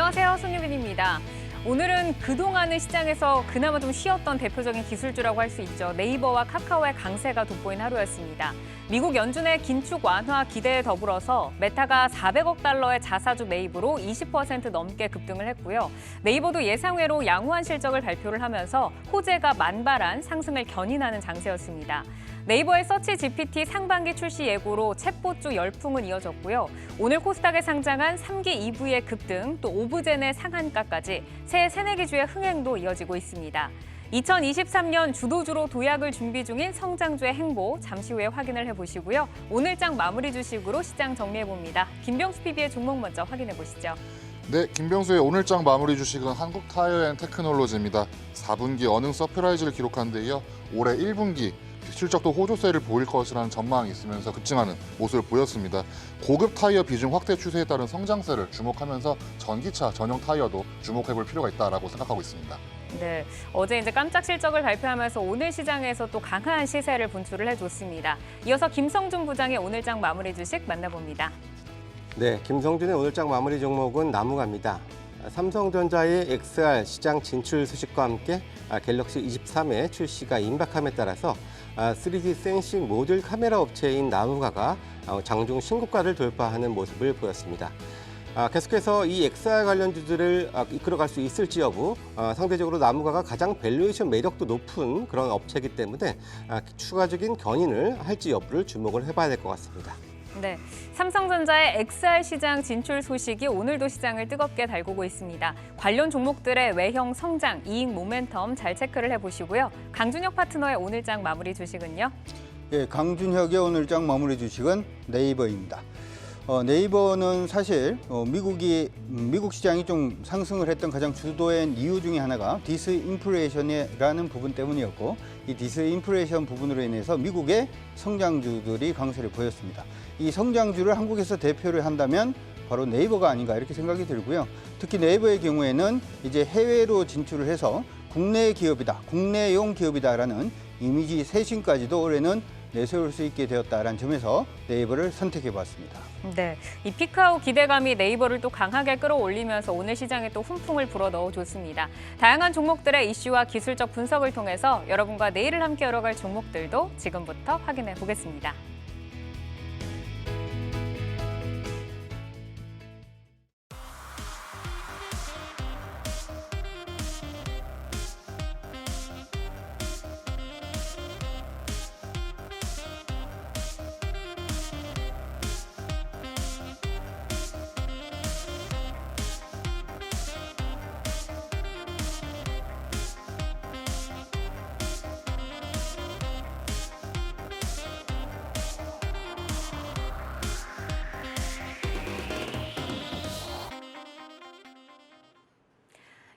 안녕하세요, 손유빈입니다. 오늘은 그동안의 시장에서 그나마 좀 쉬었던 대표적인 기술주라고 할 수 있죠. 네이버와 카카오의 강세가 돋보인 하루였습니다. 미국 연준의 긴축 완화 기대에 더불어서 메타가 400억 달러의 자사주 매입으로 20% 넘게 급등을 했고요. 네이버도 예상외로 양호한 실적을 발표를 하면서 호재가 만발한 상승을 견인하는 장세였습니다. 네이버의 서치 GPT 상반기 출시 예고로 챗봇주 열풍은 이어졌고요. 오늘 코스닥에 상장한 3기 EV의 급등, 또 오브젠의 상한가까지 새 새내기주의 흥행도 이어지고 있습니다. 2023년 주도주로 도약을 준비 중인 성장주의 행보 잠시 후에 확인을 해보시고요. 오늘장 마무리 주식으로 시장 정리해봅니다. 김병수 PB의 종목 먼저 확인해보시죠. 네, 김병수의 오늘장 마무리 주식은 한국타이어앤테크놀로지입니다. 4분기 어닝 서프라이즈를 기록한 데 이어 올해 1분기 실적도 호조세를 보일 것이라는 전망이 있으면서 급증하는 모습을 보였습니다. 고급 타이어 비중 확대 추세에 따른 성장세를 주목하면서 전기차 전용 타이어도 주목해볼 필요가 있다고 생각하고 있습니다. 네, 어제 이제 깜짝 실적을 발표하면서 오늘 시장에서 또 강한 시세를 분출을 해줬습니다. 이어서 김성준 부장의 오늘장 마무리 주식 만나봅니다. 네, 김성준의 오늘장 마무리 종목은 나무가입니다. 삼성전자의 XR 시장 진출 소식과 함께 갤럭시 23의 출시가 임박함에 따라서 3D 센싱 모듈 카메라 업체인 나무가가 장중 신고가를 돌파하는 모습을 보였습니다. 계속해서 이 XR 관련주들을 이끌어갈 수 있을지 여부, 상대적으로 나무가가 가장 밸류에이션 매력도 높은 그런 업체이기 때문에 추가적인 견인을 할지 여부를 주목을 해봐야 될 것 같습니다. 네, 삼성전자의 XR 시장 진출 소식이 오늘도 시장을 뜨겁게 달구고 있습니다. 관련 종목들의 외형 성장, 이익 모멘텀 잘 체크를 해보시고요. 강준혁 파트너의 오늘장 마무리 주식은요? 예, 강준혁의 오늘장 마무리 주식은 네이버입니다. 네이버는 사실 미국 시장이 좀 상승을 했던 가장 주도한 이유 중에 하나가 디스인플레이션이라는 부분 때문이었고, 이 디스인플레이션 부분으로 인해서 미국의 성장주들이 강세를 보였습니다. 이 성장주를 한국에서 대표를 한다면 바로 네이버가 아닌가 이렇게 생각이 들고요. 특히 네이버의 경우에는 이제 해외로 진출을 해서 국내 기업이다, 국내용 기업이다라는 이미지 쇄신까지도 올해는 내세울 수 있게 되었다라는 점에서 네이버를 선택해봤습니다. 네, 이 피크아웃 기대감이 네이버를 또 강하게 끌어올리면서 오늘 시장에 또 훈풍을 불어 넣어줬습니다. 다양한 종목들의 이슈와 기술적 분석을 통해서 여러분과 내일을 함께 열어갈 종목들도 지금부터 확인해 보겠습니다.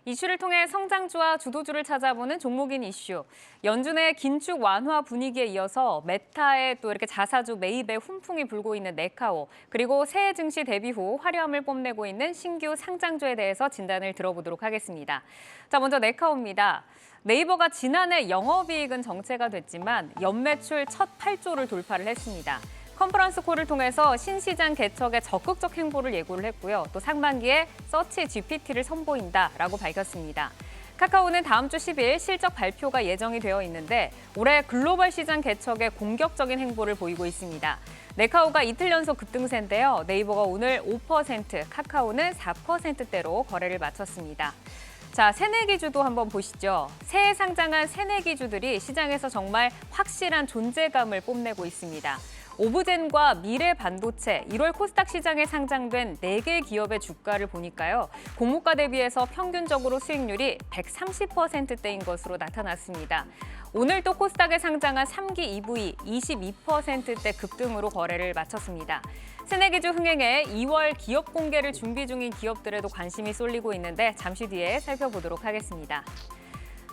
이슈를 통해 성장주와 주도주를 찾아보는 종목인 이슈. 연준의 긴축 완화 분위기에 이어서 메타의 또 이렇게 자사주 매입에 훈풍이 불고 있는 네카오, 그리고 새해 증시 데뷔 후 화려함을 뽐내고 있는 신규 상장주에 대해서 진단을 들어보도록 하겠습니다. 자, 먼저 네카오입니다. 네이버가 지난해 영업이익은 정체가 됐지만 연매출 첫 8조를 돌파를 했습니다. 컨퍼런스 콜을 통해서 신시장 개척에 적극적 행보를 예고를 했고요. 또 상반기에 서치 GPT를 선보인다라고 밝혔습니다. 카카오는 다음 주 10일 실적 발표가 예정이 되어 있는데 올해 글로벌 시장 개척에 공격적인 행보를 보이고 있습니다. 네카오가 이틀 연속 급등세인데요. 네이버가 오늘 5%, 카카오는 4%대로 거래를 마쳤습니다. 자, 새내기주도 한번 보시죠. 새해 상장한 새내기주들이 시장에서 정말 확실한 존재감을 뽐내고 있습니다. 오브젠과 미래반도체, 1월 코스닥 시장에 상장된 4개 기업의 주가를 보니까요. 공모가 대비해서 평균적으로 수익률이 130%대인 것으로 나타났습니다. 오늘 또 코스닥에 상장한 3기 EV 22%대 급등으로 거래를 마쳤습니다. 새내기주 흥행에 2월 기업 공개를 준비 중인 기업들에도 관심이 쏠리고 있는데 잠시 뒤에 살펴보도록 하겠습니다.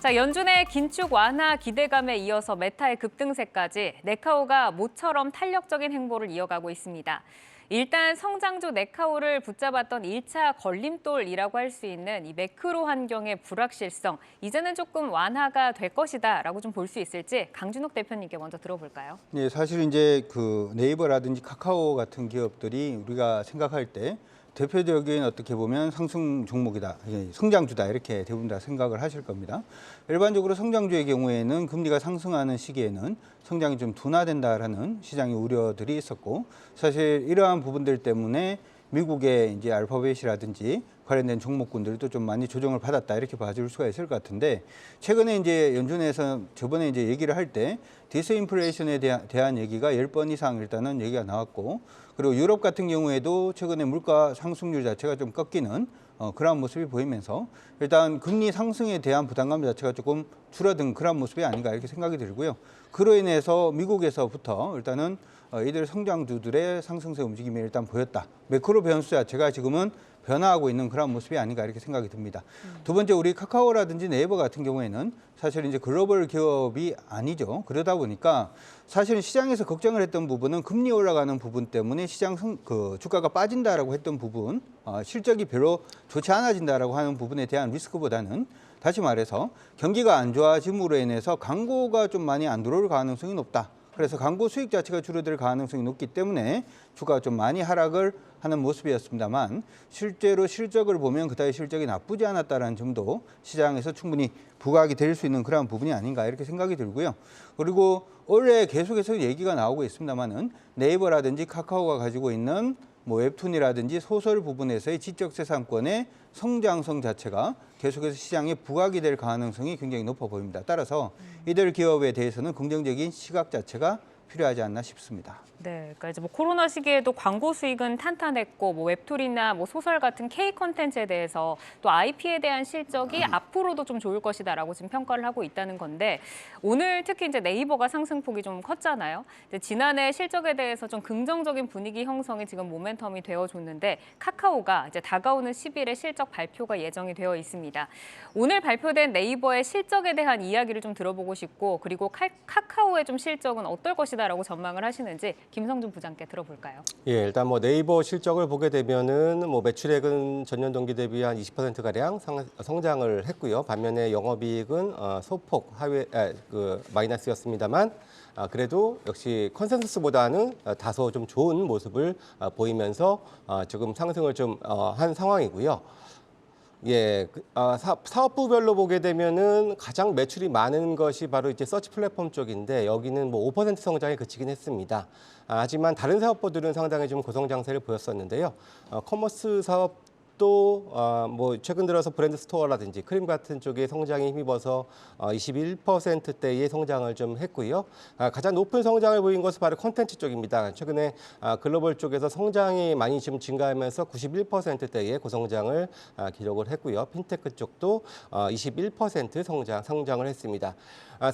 자, 연준의 긴축 완화 기대감에 이어서 메타의 급등세까지 네카오가 모처럼 탄력적인 행보를 이어가고 있습니다. 일단 성장주 네카오를 붙잡았던 1차 걸림돌이라고 할 수 있는 이 매크로 환경의 불확실성, 이제는 조금 완화가 될 것이다라고 좀 볼 수 있을지 강준욱 대표님께 먼저 들어볼까요? 네, 사실 이제 그 네이버라든지 카카오 같은 기업들이 우리가 생각할 때 대표적인 어떻게 보면 상승 종목이다, 성장주다 이렇게 대부분 다 생각을 하실 겁니다. 일반적으로 성장주의 경우에는 금리가 상승하는 시기에는 성장이 좀 둔화된다라는 시장의 우려들이 있었고, 사실 이러한 부분들 때문에 미국의 이제 알파벳이라든지 관련된 종목군들도 좀 많이 조정을 받았다 이렇게 봐줄 수가 있을 것 같은데, 최근에 이제 연준에서 저번에 이제 얘기를 할 때 디스인플레이션에 대한 얘기가 10번 이상 일단은 얘기가 나왔고, 그리고 유럽 같은 경우에도 최근에 물가 상승률 자체가 좀 꺾이는 그런 모습이 보이면서 일단 금리 상승에 대한 부담감 자체가 조금 줄어든 그런 모습이 아닌가 이렇게 생각이 들고요. 그로 인해서 미국에서부터 일단은 이들 성장주들의 상승세 움직임이 일단 보였다. 매크로 변수 자체가 지금은 변화하고 있는 그런 모습이 아닌가 이렇게 생각이 듭니다. 두 번째, 우리 카카오라든지 네이버 같은 경우에는 사실 이제 글로벌 기업이 아니죠. 그러다 보니까 사실은 시장에서 걱정을 했던 부분은 금리 올라가는 부분 때문에 시장 주가가 빠진다라고 했던 부분, 실적이 별로 좋지 않아진다라고 하는 부분에 대한 리스크보다는 다시 말해서 경기가 안 좋아짐으로 인해서 광고가 좀 많이 안 들어올 가능성이 높다. 그래서 광고 수익 자체가 줄어들 가능성이 높기 때문에 주가가 좀 많이 하락을 하는 모습이었습니다만, 실제로 실적을 보면 그다지 실적이 나쁘지 않았다는 점도 시장에서 충분히 부각이 될 수 있는 그런 부분이 아닌가 이렇게 생각이 들고요. 그리고 올해 계속해서 얘기가 나오고 있습니다만은 네이버라든지 카카오가 가지고 있는 뭐 웹툰이라든지 소설 부분에서의 지적재산권의 성장성 자체가 계속해서 시장에 부각이 될 가능성이 굉장히 높아 보입니다. 따라서 이들 기업에 대해서는 긍정적인 시각 자체가 필요하지 않나 싶습니다. 네, 그러니까 이제 뭐 코로나 시기에도 광고 수익은 탄탄했고, 뭐 웹툰이나 뭐 소설 같은 K 콘텐츠에 대해서 또 IP에 대한 실적이 앞으로도 좀 좋을 것이다라고 지금 평가를 하고 있다는 건데, 오늘 특히 이제 네이버가 상승폭이 좀 컸잖아요. 이제 지난해 실적에 대해서 좀 긍정적인 분위기 형성이 지금 모멘텀이 되어줬는데, 카카오가 이제 다가오는 10일에 실적 발표가 예정이 되어 있습니다. 오늘 발표된 네이버의 실적에 대한 이야기를 좀 들어보고 싶고, 그리고 카카오의 좀 실적은 어떨 것이다라고 전망을 하시는지 김성준 부장께 들어볼까요? 예, 일단 뭐 네이버 실적을 보게 되면은 뭐 매출액은 전년 동기 대비 한 20%가량 성장을 했고요. 반면에 영업이익은 소폭 마이너스였습니다만, 그래도 역시 컨센서스보다는 다소 좀 좋은 모습을 보이면서 지금 상승을 좀 한 상황이고요. 예, 사업부별로 보게 되면은 가장 매출이 많은 것이 바로 이제 서치 플랫폼 쪽인데, 여기는 뭐 5% 성장에 그치긴 했습니다. 하지만 다른 사업부들은 상당히 좀 고성장세를 보였었는데요. 커머스 사업도 뭐 최근 들어서 브랜드 스토어라든지 크림 같은 쪽에 성장에 힘입어서 21%대의 성장을 좀 했고요. 가장 높은 성장을 보인 것은 바로 콘텐츠 쪽입니다. 최근에 글로벌 쪽에서 성장이 많이 좀 증가하면서 91%대의 고성장을 기록을 했고요. 핀테크 쪽도 21% 성장을 했습니다.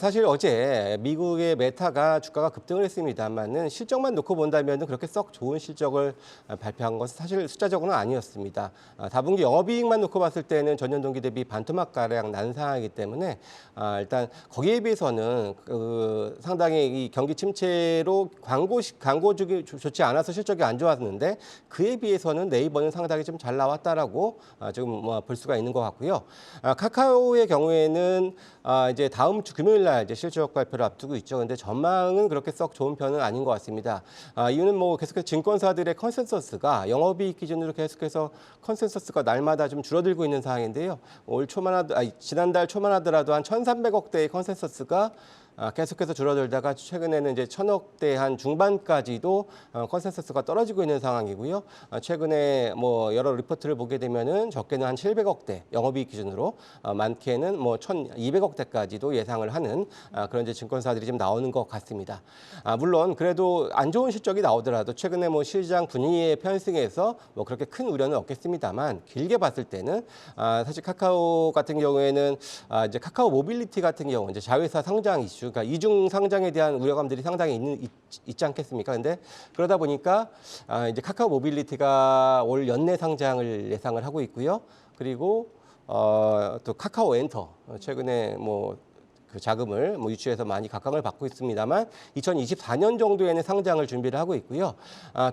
사실 어제 미국의 메타가 주가가 급등을 했습니다만은 실적만 놓고 본다면 그렇게 썩 좋은 실적을 발표한 것은 사실 숫자적으로는 아니었습니다. 4분기 영업이익만 놓고 봤을 때는 전년 동기 대비 반토막가량 난 상황이기 때문에 일단 거기에 비해서는 상당히 이 경기 침체로 광고주기 좋지 않아서 실적이 안 좋았는데, 그에 비해서는 네이버는 상당히 좀 잘 나왔다라고 지금 볼 수가 있는 것 같고요. 카카오의 경우에는 이제 다음 주 금요일 날 이제 실적 발표를 앞두고 있죠. 근데 전망은 그렇게 썩 좋은 편은 아닌 것 같습니다. 이유는 뭐 계속해서 증권사들의 컨센서스가 영업이익 기준으로 계속해서 컨센서스가 날마다 좀 줄어들고 있는 상황인데요. 지난달 초만 하더라도 한 1,300억대의 컨센서스가 계속해서 줄어들다가 최근에는 이제 1,000억대 한 중반까지도 컨센서스가 떨어지고 있는 상황이고요. 최근에 뭐 여러 리포트를 보게 되면은 적게는 한 700억대 영업이익 기준으로, 많게는 뭐 1,200억대까지도 예상을 하는 그런 이제 증권사들이 좀 나오는 것 같습니다. 물론 그래도 안 좋은 실적이 나오더라도 최근에 뭐 시장 분위기의 편승에서 뭐 그렇게 큰 우려는 없겠습니다만, 길게 봤을 때는 사실 카카오 같은 경우에는 이제 카카오 모빌리티 같은 경우 이제 자회사 상장 이슈, 그러니까 이중 상장에 대한 우려감들이 상당히 있지 않겠습니까? 근데 그러다 보니까 이제 카카오 모빌리티가 올 연내 상장을 예상을 하고 있고요. 그리고 또 카카오 엔터, 최근에 뭐 그 자금을 뭐 유치해서 많이 각광을 받고 있습니다만 2024년 정도에는 상장을 준비를 하고 있고요.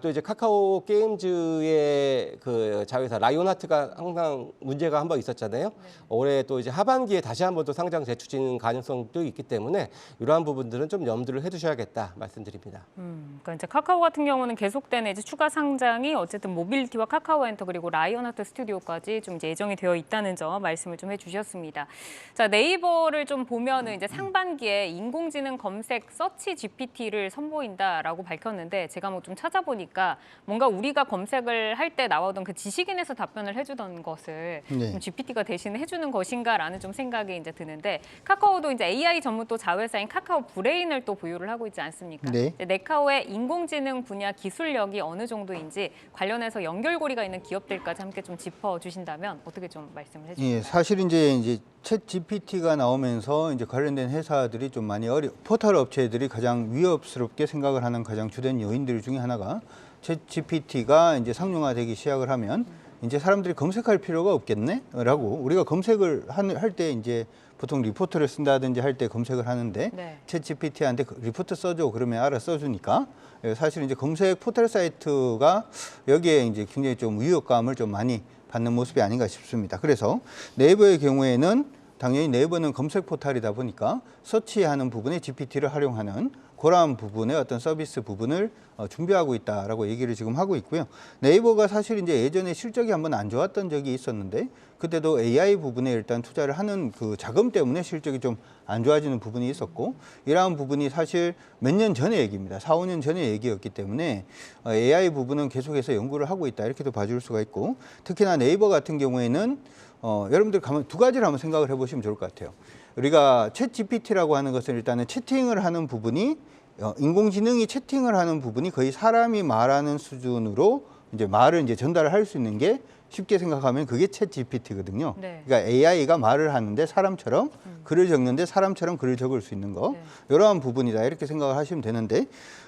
또 이제 카카오 게임즈의 그 자회사 라이온하트가 항상 문제가 한번 있었잖아요. 올해 또 이제 하반기에 다시 한번 또 상장 재추진 가능성도 있기 때문에 이러한 부분들은 좀 염두를 해두셔야겠다 말씀드립니다. 그러니까 이제 카카오 같은 경우는 계속되는 이제 추가 상장이 어쨌든 모빌리티와 카카오엔터 그리고 라이온하트 스튜디오까지 좀 이제 예정이 되어 있다는 점 말씀을 좀 해주셨습니다. 자, 네이버를 좀 보면은 이제 상반기에 인공지능 검색 서치 GPT를 선보인다라고 밝혔는데 제가 뭐 좀 찾아보니까 뭔가 우리가 검색을 할 때 나오던 그 지식인에서 답변을 해주던 것을 네. 좀 GPT가 대신 해주는 것인가라는 좀 생각이 이제 드는데 카카오도 이제 AI 전문 또 자회사인 카카오 브레인을 또 보유를 하고 있지 않습니까? 네. 이제 네카오의 인공지능 분야 기술력이 어느 정도인지 관련해서 연결고리가 있는 기업들까지 함께 좀 짚어주신다면 어떻게 좀 말씀을 해주실까요? 예, 사실 이제 챗 GPT가 나오면서 이제 관련된 회사들이 좀 많이 포털 업체들이 가장 위협스럽게 생각을 하는 가장 주된 요인들 중에 하나가 챗 GPT가 이제 상용화되기 시작을 하면 이제 사람들이 검색할 필요가 없겠네라고 우리가 검색을 할 때 이제 보통 리포트를 쓴다든지 할 때 검색을 하는데 네. 챗 GPT한테 리포트 써줘 그러면 알아 써주니까 사실 이제 검색 포털 사이트가 여기에 이제 굉장히 좀 위협감을 좀 많이 받는 모습이 아닌가 싶습니다. 그래서 네이버의 경우에는 당연히 네이버는 검색 포털이다 보니까 서치하는 부분에 GPT를 활용하는 그러한 부분의 어떤 서비스 부분을 준비하고 있다라고 얘기를 지금 하고 있고요. 네이버가 사실 이제 예전에 실적이 한번 안 좋았던 적이 있었는데 그때도 AI 부분에 일단 투자를 하는 그 자금 때문에 실적이 좀 안 좋아지는 부분이 있었고 이러한 부분이 사실 몇 년 전의 얘기입니다. 4, 5년 전의 얘기였기 때문에 AI 부분은 계속해서 연구를 하고 있다 이렇게도 봐줄 수가 있고 특히나 네이버 같은 경우에는 여러분들 두 가지를 한번 생각을 해보시면 좋을 것 같아요. 우리가 챗 GPT라고 하는 것은 일단은 채팅을 하는 부분이 인공지능이 채팅을 하는 부분이 거의 사람이 말하는 수준으로 이제 말을 이제 전달을 할 수 있는 게 쉽게 생각하면 그게 챗 GPT거든요. 네. 그러니까 AI가 말을 하는데 사람처럼 글을 적는데 사람처럼 글을 적을 수 있는 거. 네. 이러한 부분이다 이렇게 생각을 하시면 되는데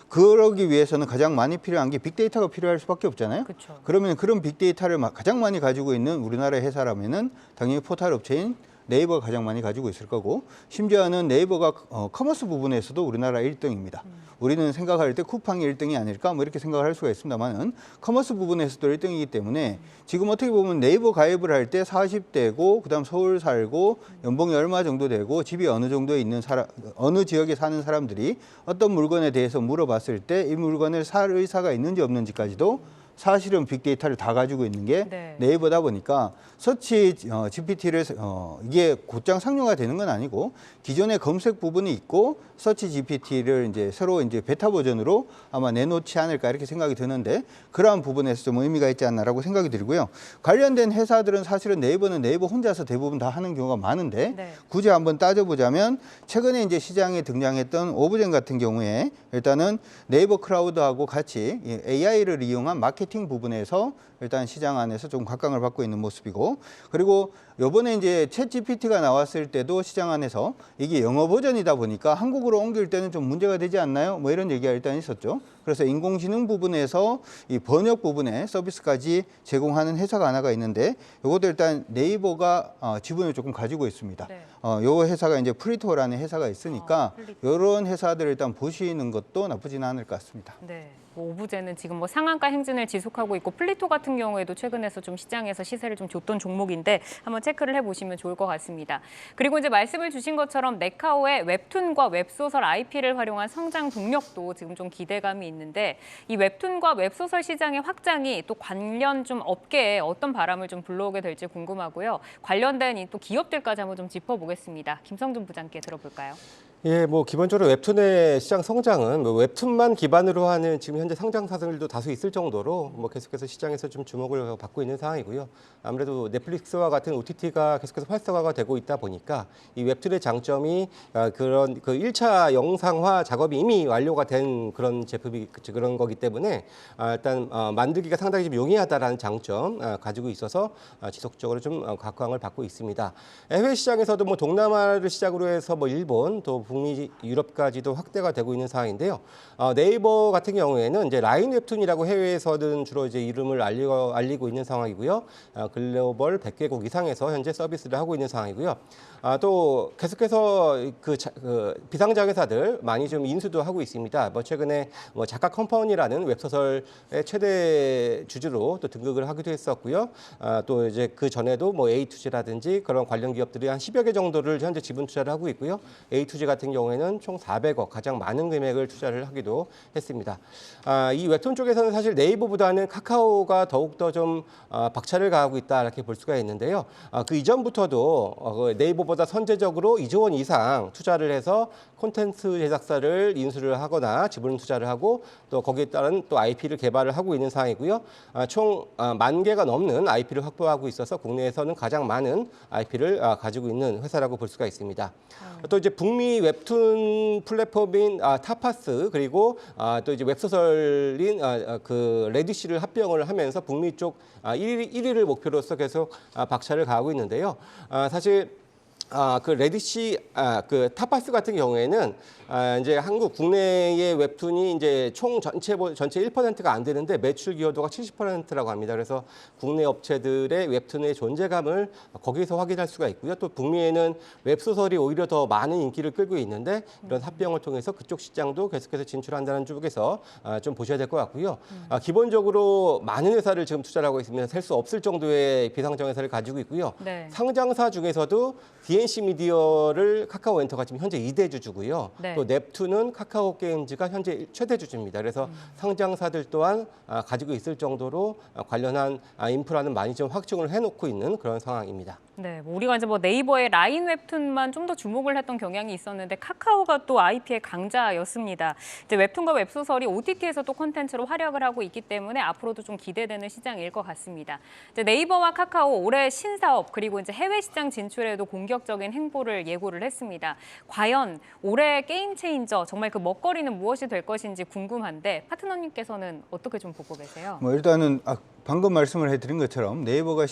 그러기 위해서는 가장 많이 필요한 게 빅데이터가 필요할 수밖에 없잖아요. 그렇죠. 그러면 그런 빅데이터를 가장 많이 가지고 있는 우리나라의 회사라면은 당연히 포털 업체인 네이버가 가장 많이 가지고 있을 거고 심지어는 네이버가 커머스 부분에서도 우리나라 1등입니다. 우리는 생각할 때 쿠팡이 1등이 아닐까 뭐 이렇게 생각을 할 수가 있습니다만은 커머스 부분에서도 1등이기 때문에 지금 어떻게 보면 네이버 가입을 할 때 40대고 그다음 서울 살고 연봉이 얼마 정도 되고 집이 어느 정도에 있는 사람 어느 지역에 사는 사람들이 어떤 물건에 대해서 물어봤을 때 이 물건을 살 의사가 있는지 없는지까지도 사실은 빅데이터를 다 가지고 있는 게 네. 네이버다 보니까 서치 GPT를 이게 곧장 상용화 되는 건 아니고 기존의 검색 부분이 있고 서치 GPT를 이제 새로 이제 베타 버전으로 아마 내놓지 않을까 이렇게 생각이 드는데 그러한 부분에서 좀 의미가 있지 않나라고 생각이 들고요. 관련된 회사들은 사실은 네이버는 네이버 혼자서 대부분 다 하는 경우가 많은데 네. 굳이 한번 따져보자면 최근에 이제 시장에 등장했던 오브젠 같은 경우에 일단은 네이버 크라우드하고 같이 AI를 이용한 마케팅 부분에서 일단 시장 안에서 좀 각광을 받고 있는 모습이고 그리고 요번에 이제 챗 GPT가 나왔을 때도 시장 안에서 이게 영어 버전이다 보니까 한국어로 옮길 때는 좀 문제가 되지 않나요? 뭐 이런 얘기가 일단 있었죠. 그래서 인공지능 부분에서 이 번역 부분에 서비스까지 제공하는 회사가 하나가 있는데 이것도 일단 네이버가 지분을 조금 가지고 있습니다. 네. 요 회사가 이제 프리토라는 회사가 있으니까 플리토. 이런 회사들을 일단 보시는 것도 나쁘지는 않을 것 같습니다. 네. 뭐 오브제는 지금 뭐 상한가 행진을 지속하고 있고 플리토 같은 경우에도 최근에서 좀 시장에서 시세를 좀 줬던 종목인데 한번 체크를 해보시면 좋을 것 같습니다. 그리고 이제 말씀을 주신 것처럼 네카오의 웹툰과 웹소설 IP를 활용한 성장 동력도 지금 좀 기대감이 있는데 이 웹툰과 웹소설 시장의 확장이 또 관련 좀 업계에 어떤 바람을 좀 불러오게 될지 궁금하고요. 관련된 이 또 기업들까지 한번 좀 짚어보겠습니다. 김성준 부장께 들어볼까요? 예, 뭐 기본적으로 웹툰의 시장 성장은 뭐 웹툰만 기반으로 하는 지금 현재 상장사들도 다수 있을 정도로 뭐 계속해서 시장에서 좀 주목을 받고 있는 상황이고요. 아무래도 넷플릭스와 같은 OTT가 계속해서 활성화가 되고 있다 보니까 이 웹툰의 장점이 그런 그 1차 영상화 작업이 이미 완료가 된 그런 제품이 그런 거기 때문에 일단 만들기가 상당히 좀 용이하다라는 장점 가지고 있어서 지속적으로 좀 각광을 받고 있습니다. 해외 시장에서도 뭐 동남아를 시작으로 해서 뭐 일본 또 북미, 유럽까지도 확대가 되고 있는 상황인데요. 네이버 같은 경우에는 이제 라인 웹툰이라고 해외에서는 주로 이제 이름을 알리고 있는 상황이고요. 글로벌 100개국 이상에서 현재 서비스를 하고 있는 상황이고요. 또 계속해서 그 비상장 회사들 많이 좀 인수도 하고 있습니다. 최근에 작가 컴퍼니라는 웹소설의 최대 주주로 또 등극을 하기도 했었고요. 또 이제 그 전에도 A2G라든지 그런 관련 기업들이 한 10여 개 정도를 현재 지분 투자를 하고 있고요. A2G 같은 경우에는 총 400억, 가장 많은 금액을 투자를 하기도 했습니다. 이 웹툰 쪽에서는 사실 네이버보다는 카카오가 더욱더 좀 박차를 가하고 있다 이렇게 볼 수가 있는데요. 그 이전부터도 네이버보다 선제적으로 2조 원 이상 투자를 해서 콘텐츠 제작사를 인수를 하거나 지분 투자를 하고 또 거기에 따른 또 IP를 개발을 하고 있는 상황이고요. 총 10,000개가 넘는 IP를 확보하고 있어서 국내에서는 가장 많은 IP를 가지고 있는 회사라고 볼 수가 있습니다. 또 이제 북미 웹툰 플랫폼인 타파스 그리고 또 이제 웹소설인 그 레디시를 합병을 하면서 북미 쪽 1위를 목표로서 계속 박차를 가하고 있는데요. 사실 그 레디시, 그 타파스 같은 경우에는 이제 한국 국내의 웹툰이 이제 총 전체 1%가 안 되는데 매출 기여도가 70%라고 합니다. 그래서 국내 업체들의 웹툰의 존재감을 거기서 확인할 수가 있고요. 또 북미에는 웹소설이 오히려 더 많은 인기를 끌고 있는데 이런 합병을 통해서 그쪽 시장도 계속해서 진출한다는 쪽에서 좀 보셔야 될 것 같고요. 기본적으로 많은 회사를 지금 투자를 하고 있으면 셀 수 없을 정도의 비상장 회사를 가지고 있고요. 네. 상장사 중에서도 DNC 미디어를 카카오엔터가 지금 현재 2대 주주고요. 네. 또 넵툰은 카카오 게임즈가 현재 최대 주주입니다. 그래서 상장사들 또한 가지고 있을 정도로 관련한 인프라는 많이 좀 확충을 해놓고 있는 그런 상황입니다. 네, 우리가 이제 네이버의 라인 웹툰만 좀 더 주목을 했던 경향이 있었는데 카카오가 또 IP의 강자였습니다. 이제 웹툰과 웹소설이 OTT에서 또 콘텐츠로 활약을 하고 있기 때문에 앞으로도 좀 기대되는 시장일 것 같습니다. 이제 네이버와 카카오 올해 신사업 그리고 이제 해외 시장 진출에도 공격적인 행보를 예고를 했습니다. 과연 올해 게임 체인저 정말 그 먹거리는 무엇이 될 것인지 궁금한데 파트너님께서는 어떻게 좀 보고 계세요? 일단은 방금 말씀을 해드린 것처럼 네이버나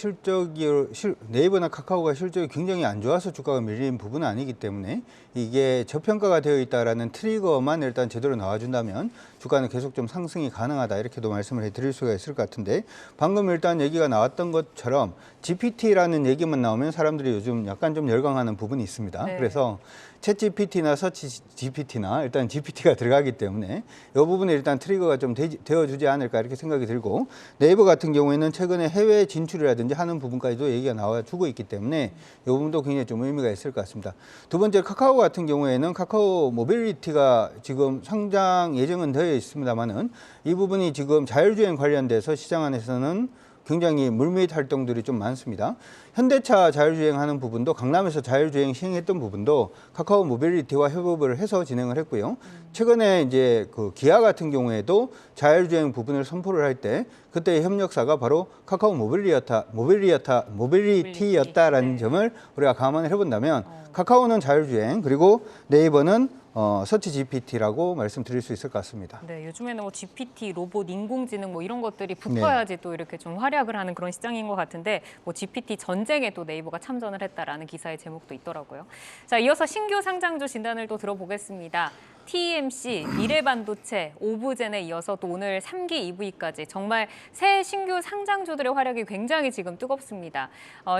카카오가 실적이 굉장히 안 좋아서 주가가 밀린 부분은 아니기 때문에 이게 저평가가 되어 있다라는 트리거만 일단 제대로 나와준다면 주가는 계속 좀 상승이 가능하다 이렇게도 말씀을 해드릴 수가 있을 것 같은데 방금 일단 얘기가 나왔던 것처럼 GPT라는 얘기만 나오면 사람들이 요즘 약간 좀 열광하는 부분이 있습니다. 네. 그래서 챗 GPT나 서치 GPT나 일단 GPT가 들어가기 때문에 이 부분에 일단 트리거가 좀 되어주지 않을까 이렇게 생각이 들고 네이버 같은 경우에는 최근에 해외 진출이라든지 하는 부분까지도 얘기가 나와주고 있기 때문에 이 부분도 굉장히 좀 의미가 있을 것 같습니다. 두 번째 카카오 같은 경우에는 카카오 모빌리티가 지금 상장 예정은 되어 있습니다만은 이 부분이 지금 자율주행 관련돼서 시장 안에서는 굉장히 물밑 활동들이 좀 많습니다. 현대차 자율주행하는 부분도 강남에서 자율주행 시행했던 부분도 카카오 모빌리티와 협업을 해서 진행을 했고요. 최근에 이제 그 기아 같은 경우에도 자율주행 부분을 선포를 할 때 그때의 협력사가 바로 카카오 모빌리티였다라는 네. 점을 우리가 감안을 해본다면 카카오는 자율주행 그리고 네이버는 서치 GPT라고 말씀드릴 수 있을 것 같습니다. 네, 요즘에는 GPT, 로봇, 인공지능 이런 것들이 붙어야지 네. 또 이렇게 좀 활약을 하는 그런 시장인 것 같은데 GPT 전쟁에 또 네이버가 참전을 했다라는 기사의 제목도 있더라고요. 자, 이어서 신규 상장주 진단을 또 들어보겠습니다. TMC, 미래반도체, 오브젠에 이어서 또 오늘 3기 EV까지 정말 새 신규 상장주들의 활약이 굉장히 지금 뜨겁습니다.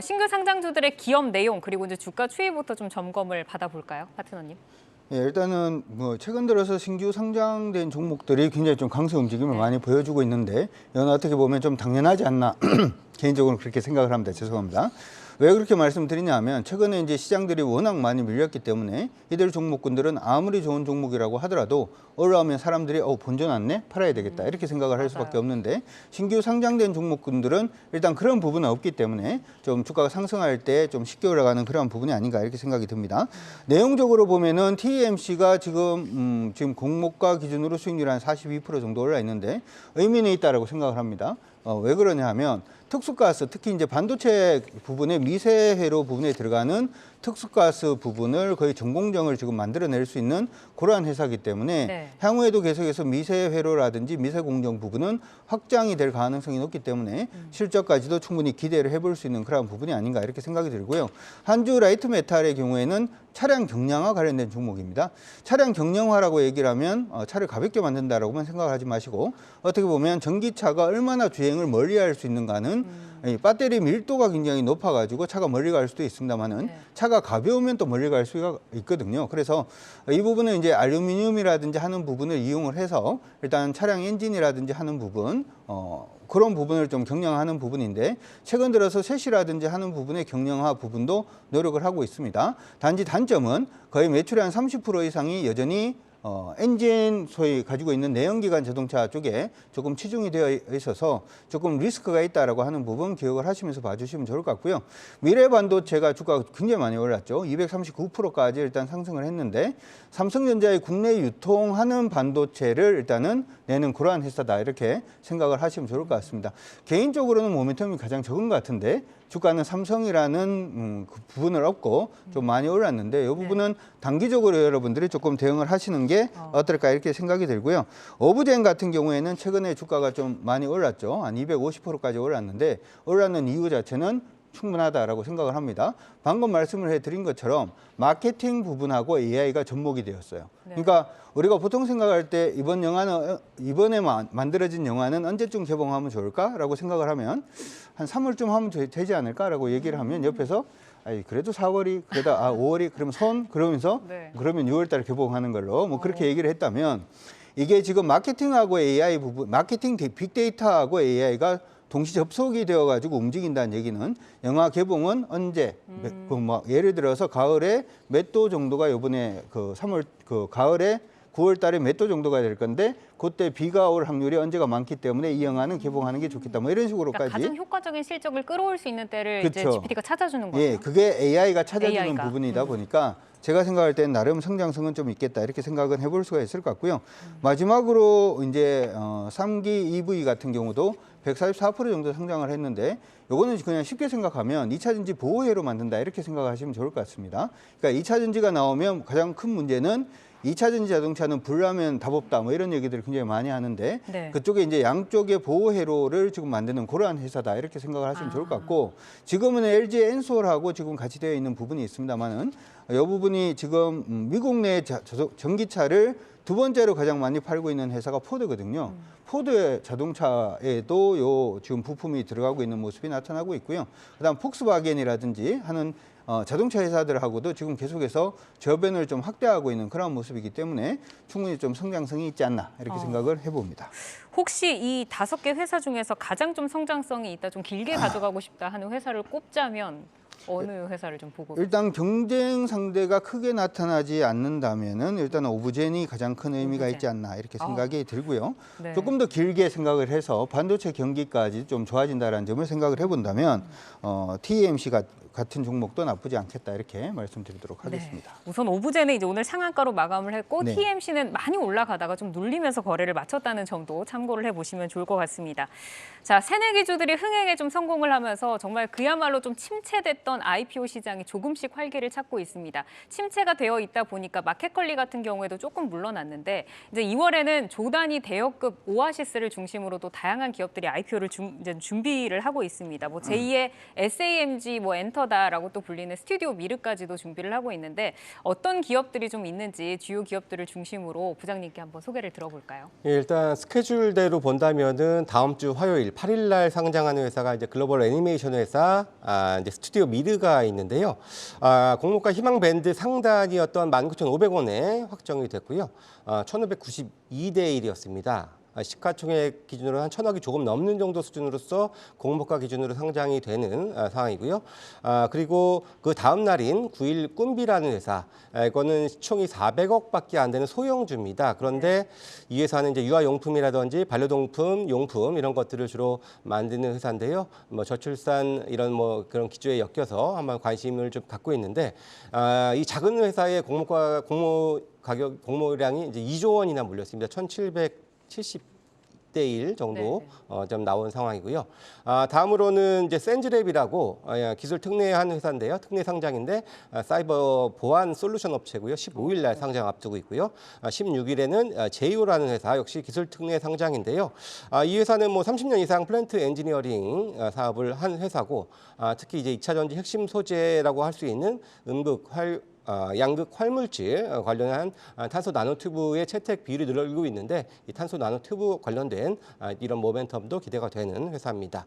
신규 상장주들의 기업 내용 그리고 이제 주가 추이부터 좀 점검을 받아볼까요, 파트너님? 예, 일단은 최근 들어서 신규 상장된 종목들이 굉장히 좀 강세 움직임을 많이 보여주고 있는데 이건 어떻게 보면 좀 당연하지 않나 개인적으로 그렇게 생각을 합니다. 죄송합니다. 왜 그렇게 말씀드리냐면 최근에 이제 시장들이 워낙 많이 밀렸기 때문에 이들 종목군들은 아무리 좋은 종목이라고 하더라도 올라오면 사람들이 본전왔네 팔아야 되겠다 이렇게 생각을 할 수밖에 없는데 신규 상장된 종목군들은 일단 그런 부분은 없기 때문에 좀 주가가 상승할 때 좀 쉽게 올라가는 그런 부분이 아닌가 이렇게 생각이 듭니다. 내용적으로 보면은 TMC가 지금 공모가 기준으로 수익률 한 42% 정도 올라 있는데 의미는 있다라고 생각을 합니다. 왜 그러냐 하면 특수가스, 특히 이제 반도체 부분에 미세회로 부분에 들어가는 특수가스 부분을 거의 전공정을 지금 만들어낼 수 있는 그러한 회사이기 때문에 네. 향후에도 계속해서 미세 회로라든지 미세 공정 부분은 확장이 될 가능성이 높기 때문에 실적까지도 충분히 기대를 해볼 수 있는 그런 부분이 아닌가 이렇게 생각이 들고요. 한주 라이트 메탈의 경우에는 차량 경량화 관련된 종목입니다. 차량 경량화라고 얘기를 하면 차를 가볍게 만든다라고만 생각하지 마시고 어떻게 보면 전기차가 얼마나 주행을 멀리 할 수 있는가는 이 배터리 밀도가 굉장히 높아가지고 차가 멀리 갈 수도 있습니다만은 네. 차가 가벼우면 또 멀리 갈 수가 있거든요. 그래서 이 부분은 이제 알루미늄이라든지 하는 부분을 이용을 해서 일단 차량 엔진이라든지 하는 부분 그런 부분을 좀 경량화하는 부분인데 최근 들어서 셋이라든지 하는 부분의 경량화 부분도 노력을 하고 있습니다. 단지 단점은 거의 매출의 한 30% 이상이 여전히 엔진 소위 가지고 있는 내연기관 자동차 쪽에 조금 치중이 되어 있어서 조금 리스크가 있다라고 하는 부분 기억을 하시면서 봐주시면 좋을 것 같고요. 미래 반도체가 주가가 굉장히 많이 올랐죠. 239%까지 일단 상승을 했는데 삼성전자의 국내 유통하는 반도체를 일단은 내는 그러한 회사다 이렇게 생각을 하시면 좋을 것 같습니다. 개인적으로는 모멘텀이 가장 적은 것 같은데 주가는 삼성이라는 그 부분을 얻고 좀 많이 올랐는데 이 부분은 단기적으로 여러분들이 조금 대응을 하시는 게 어떨까 이렇게 생각이 들고요. 어부젠 같은 경우에는 최근에 주가가 좀 많이 올랐죠. 한 250%까지 올랐는데 올랐는 이유 자체는 충분하다라고 생각을 합니다. 방금 말씀을 해드린 것처럼 마케팅 부분하고 AI가 접목이 되었어요. 네. 그러니까 우리가 보통 생각할 때 이번에 만들어진 영화는 언제쯤 개봉하면 좋을까라고 생각을 하면 한 3월쯤 하면 되지 않을까라고 얘기를 하면 옆에서 아이 그래도 4월이 그러다 5월이 그러면 그러면서 네. 그러면 6월달에 개봉하는 걸로 뭐 그렇게 얘기를 했다면 이게 지금 마케팅하고 AI 부분, 마케팅 빅데이터하고 AI가 동시 접속이 되어가지고 움직인다는 얘기는 영화 개봉은 언제, 예를 들어서 가을에 몇 도 정도가 요번에 그 3월, 가을에 9월 달에 몇 도 정도가 될 건데 그때 비가 올 확률이 언제가 많기 때문에 이 영화는 개봉하는 게 좋겠다. 뭐 이런 식으로까지. 그러니까 가장 효과적인 실적을 끌어올 수 있는 때를 이제 그렇죠. GPT가 찾아주는 거예요. 예, 그게 AI가 찾아주는 AI가. 부분이다 보니까 제가 생각할 때는 나름 성장성은 좀 있겠다 이렇게 생각은 해볼 수가 있을 것 같고요. 마지막으로 이제 3기 EV 같은 경우도 144% 정도 성장을 했는데 요거는 그냥 쉽게 생각하면 2차 전지 보호회로 만든다 이렇게 생각하시면 좋을 것 같습니다. 그러니까 2차 전지가 나오면 가장 큰 문제는 2차 전지 자동차는 불나면 답 없다 뭐 이런 얘기들을 굉장히 많이 하는데 네. 그쪽에 이제 양쪽의 보호 회로를 지금 만드는 그러한 회사다 이렇게 생각을 하시면 좋을 것 같고 지금은 LG 엔솔하고 지금 같이 되어 있는 부분이 있습니다만은 이 부분이 지금 미국 내 전기차를 두 번째로 가장 많이 팔고 있는 회사가 포드거든요. 포드 자동차에도 요 지금 부품이 들어가고 있는 모습이 나타나고 있고요. 그다음 폭스바겐이라든지 하는 자동차 회사들하고도 지금 계속해서 저변을 좀 확대하고 있는 그런 모습이기 때문에 충분히 좀 성장성이 있지 않나 이렇게 생각을 해봅니다. 혹시 이 5개 회사 중에서 가장 좀 성장성이 있다, 좀 길게 가져가고 싶다 하는 회사를 꼽자면 어느 회사를 좀 보고 일단 경쟁 상대가 크게 나타나지 않는다면은 일단 오브젠이 가장 큰 의미가 오브젠. 있지 않나 이렇게 생각이 들고요. 네. 조금 더 길게 생각을 해서 반도체 경기까지 좀 좋아진다라는 점을 생각을 해본다면 TMC 같은 종목도 나쁘지 않겠다 이렇게 말씀드리도록 하겠습니다. 네. 우선 오브제는 이제 오늘 상한가로 마감을 했고 네. TMC는 많이 올라가다가 좀 눌리면서 거래를 마쳤다는 점도 참고를 해보시면 좋을 것 같습니다. 자, 새내기주들이 흥행에 좀 성공을 하면서 정말 그야말로 좀 침체됐던 IPO 시장이 조금씩 활기를 찾고 있습니다. 침체가 되어 있다 보니까 마켓컬리 같은 경우에도 조금 물러났는데 이제 2월에는 조단위 대여급 오아시스를 중심으로 또 다양한 기업들이 IPO를 이제 준비를 하고 있습니다. 뭐 제2의 SAMG, 뭐 엔터다라고 또 불리는 스튜디오 미르까지도 준비를 하고 있는데 어떤 기업들이 좀 있는지 주요 기업들을 중심으로 부장님께 한번 소개를 들어볼까요? 예, 일단 스케줄대로 본다면은 다음 주 화요일 8일 날 상장하는 회사가 이제 글로벌 애니메이션 회사 이제 스튜디오 미르가 있는데요. 공모가 희망 밴드 상단이었던 19,500원에 확정이 됐고요. 1,592대 1이었습니다. 시가총액 기준으로 한 1,000억이 조금 넘는 정도 수준으로서 공모가 기준으로 상장이 되는 상황이고요. 그리고 그 다음 날인 9일 꿈비라는 회사, 이거는 시총이 400억밖에 안 되는 소형주입니다. 그런데 이 회사는 이제 유아용품이라든지 반려동품, 용품 이런 것들을 주로 만드는 회사인데요. 뭐 저출산 이런 뭐 그런 기조에 엮여서 한번 관심을 좀 갖고 있는데 이 작은 회사의 공모량이 이제 2조 원이나 몰렸습니다. 1,770 1대1 정도 네. 좀 나온 상황이고요. 다음으로는 이제 센즈랩이라고 기술 특례한 회사인데요. 특례 상장인데 사이버 보안 솔루션 업체고요. 15일 날 상장 앞두고 있고요. 16일에는 제이오라는 회사 역시 기술 특례 상장인데요. 이 회사는 뭐 30년 이상 플랜트 엔지니어링 사업을 한 회사고 특히 이제 2차 전지 핵심 소재라고 할 수 있는 양극 활물질 관련한 탄소 나노튜브의 채택 비율이 늘고 있는데 이 탄소 나노튜브 관련된 이런 모멘텀도 기대가 되는 회사입니다.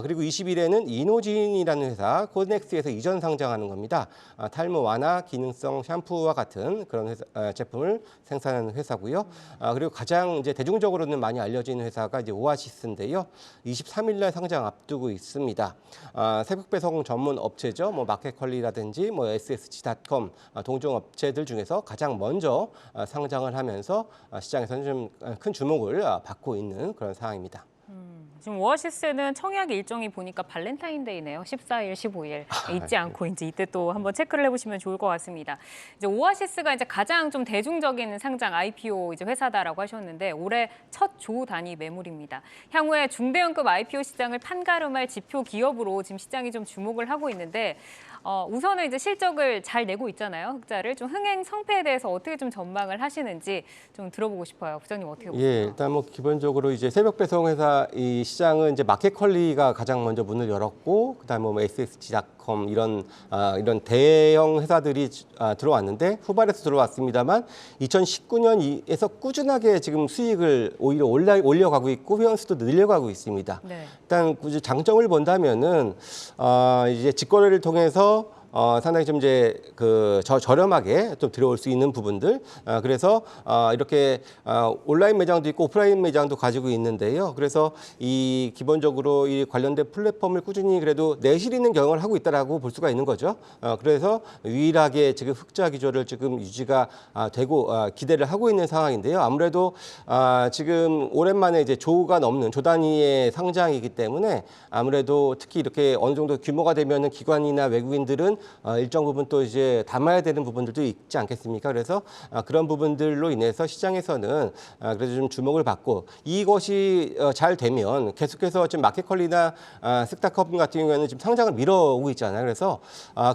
그리고 20일에는 이노진이라는 회사 코넥스에서 이전 상장하는 겁니다. 탈모 완화 기능성 샴푸와 같은 그런 제품을 생산하는 회사고요. 그리고 가장 이제 대중적으로는 많이 알려진 회사가 이제 오아시스인데요. 23일 날 상장 앞두고 있습니다. 새벽 배송 전문 업체죠. 뭐 마켓컬리라든지 뭐 SSG.com 동종 업체들 중에서 가장 먼저 상장을 하면서 시장에서는 좀 큰 주목을 받고 있는 그런 상황입니다. 지금 오아시스는 청약 일정이 보니까 발렌타인데이네요. 14일, 15일 잊지 않고 이제 이때 또 한번 체크를 해보시면 좋을 것 같습니다. 이제 오아시스가 이제 가장 좀 대중적인 상장 IPO 이제 회사다라고 하셨는데 올해 첫 조 단위 매물입니다. 향후에 중대형급 IPO 시장을 판가름할 지표 기업으로 지금 시장이 좀 주목을 하고 있는데. 우선은 이제 실적을 잘 내고 있잖아요. 흑자를 좀 흥행 성패에 대해서 어떻게 좀 전망을 하시는지 좀 들어보고 싶어요. 부장님 어떻게 보세요? 예, 일단 뭐 기본적으로 이제 새벽 배송 회사 이 시장은 이제 마켓컬리가 가장 먼저 문을 열었고 그다음에 뭐 SSG.com 이런 대형 회사들이 들어왔는데 후발에서 들어왔습니다만 2019년에서 꾸준하게 지금 수익을 오히려 올려가고 있고 회원수도 늘려가고 있습니다. 네. 일단 굳이 장점을 본다면은 이제 직거래를 통해서 상당히 좀 이제 저렴하게 좀 들어올 수 있는 부분들. 그래서 이렇게 온라인 매장도 있고 오프라인 매장도 가지고 있는데요. 그래서 이 기본적으로 이 관련된 플랫폼을 꾸준히 그래도 내실 있는 경영을 하고 있다라고 볼 수가 있는 거죠. 그래서 유일하게 지금 흑자 기조를 지금 유지가 되고 기대를 하고 있는 상황인데요. 아무래도 지금 오랜만에 이제 조가 넘는 조 단위의 상장이기 때문에 아무래도 특히 이렇게 어느 정도 규모가 되면은 기관이나 외국인들은 일정 부분 또 이제 담아야 되는 부분들도 있지 않겠습니까? 그래서 그런 부분들로 인해서 시장에서는 그래도 좀 주목을 받고 이것이 잘 되면 계속해서 지금 마켓컬리나 스타컴 같은 경우에는 지금 상장을 미뤄오고 있잖아요. 그래서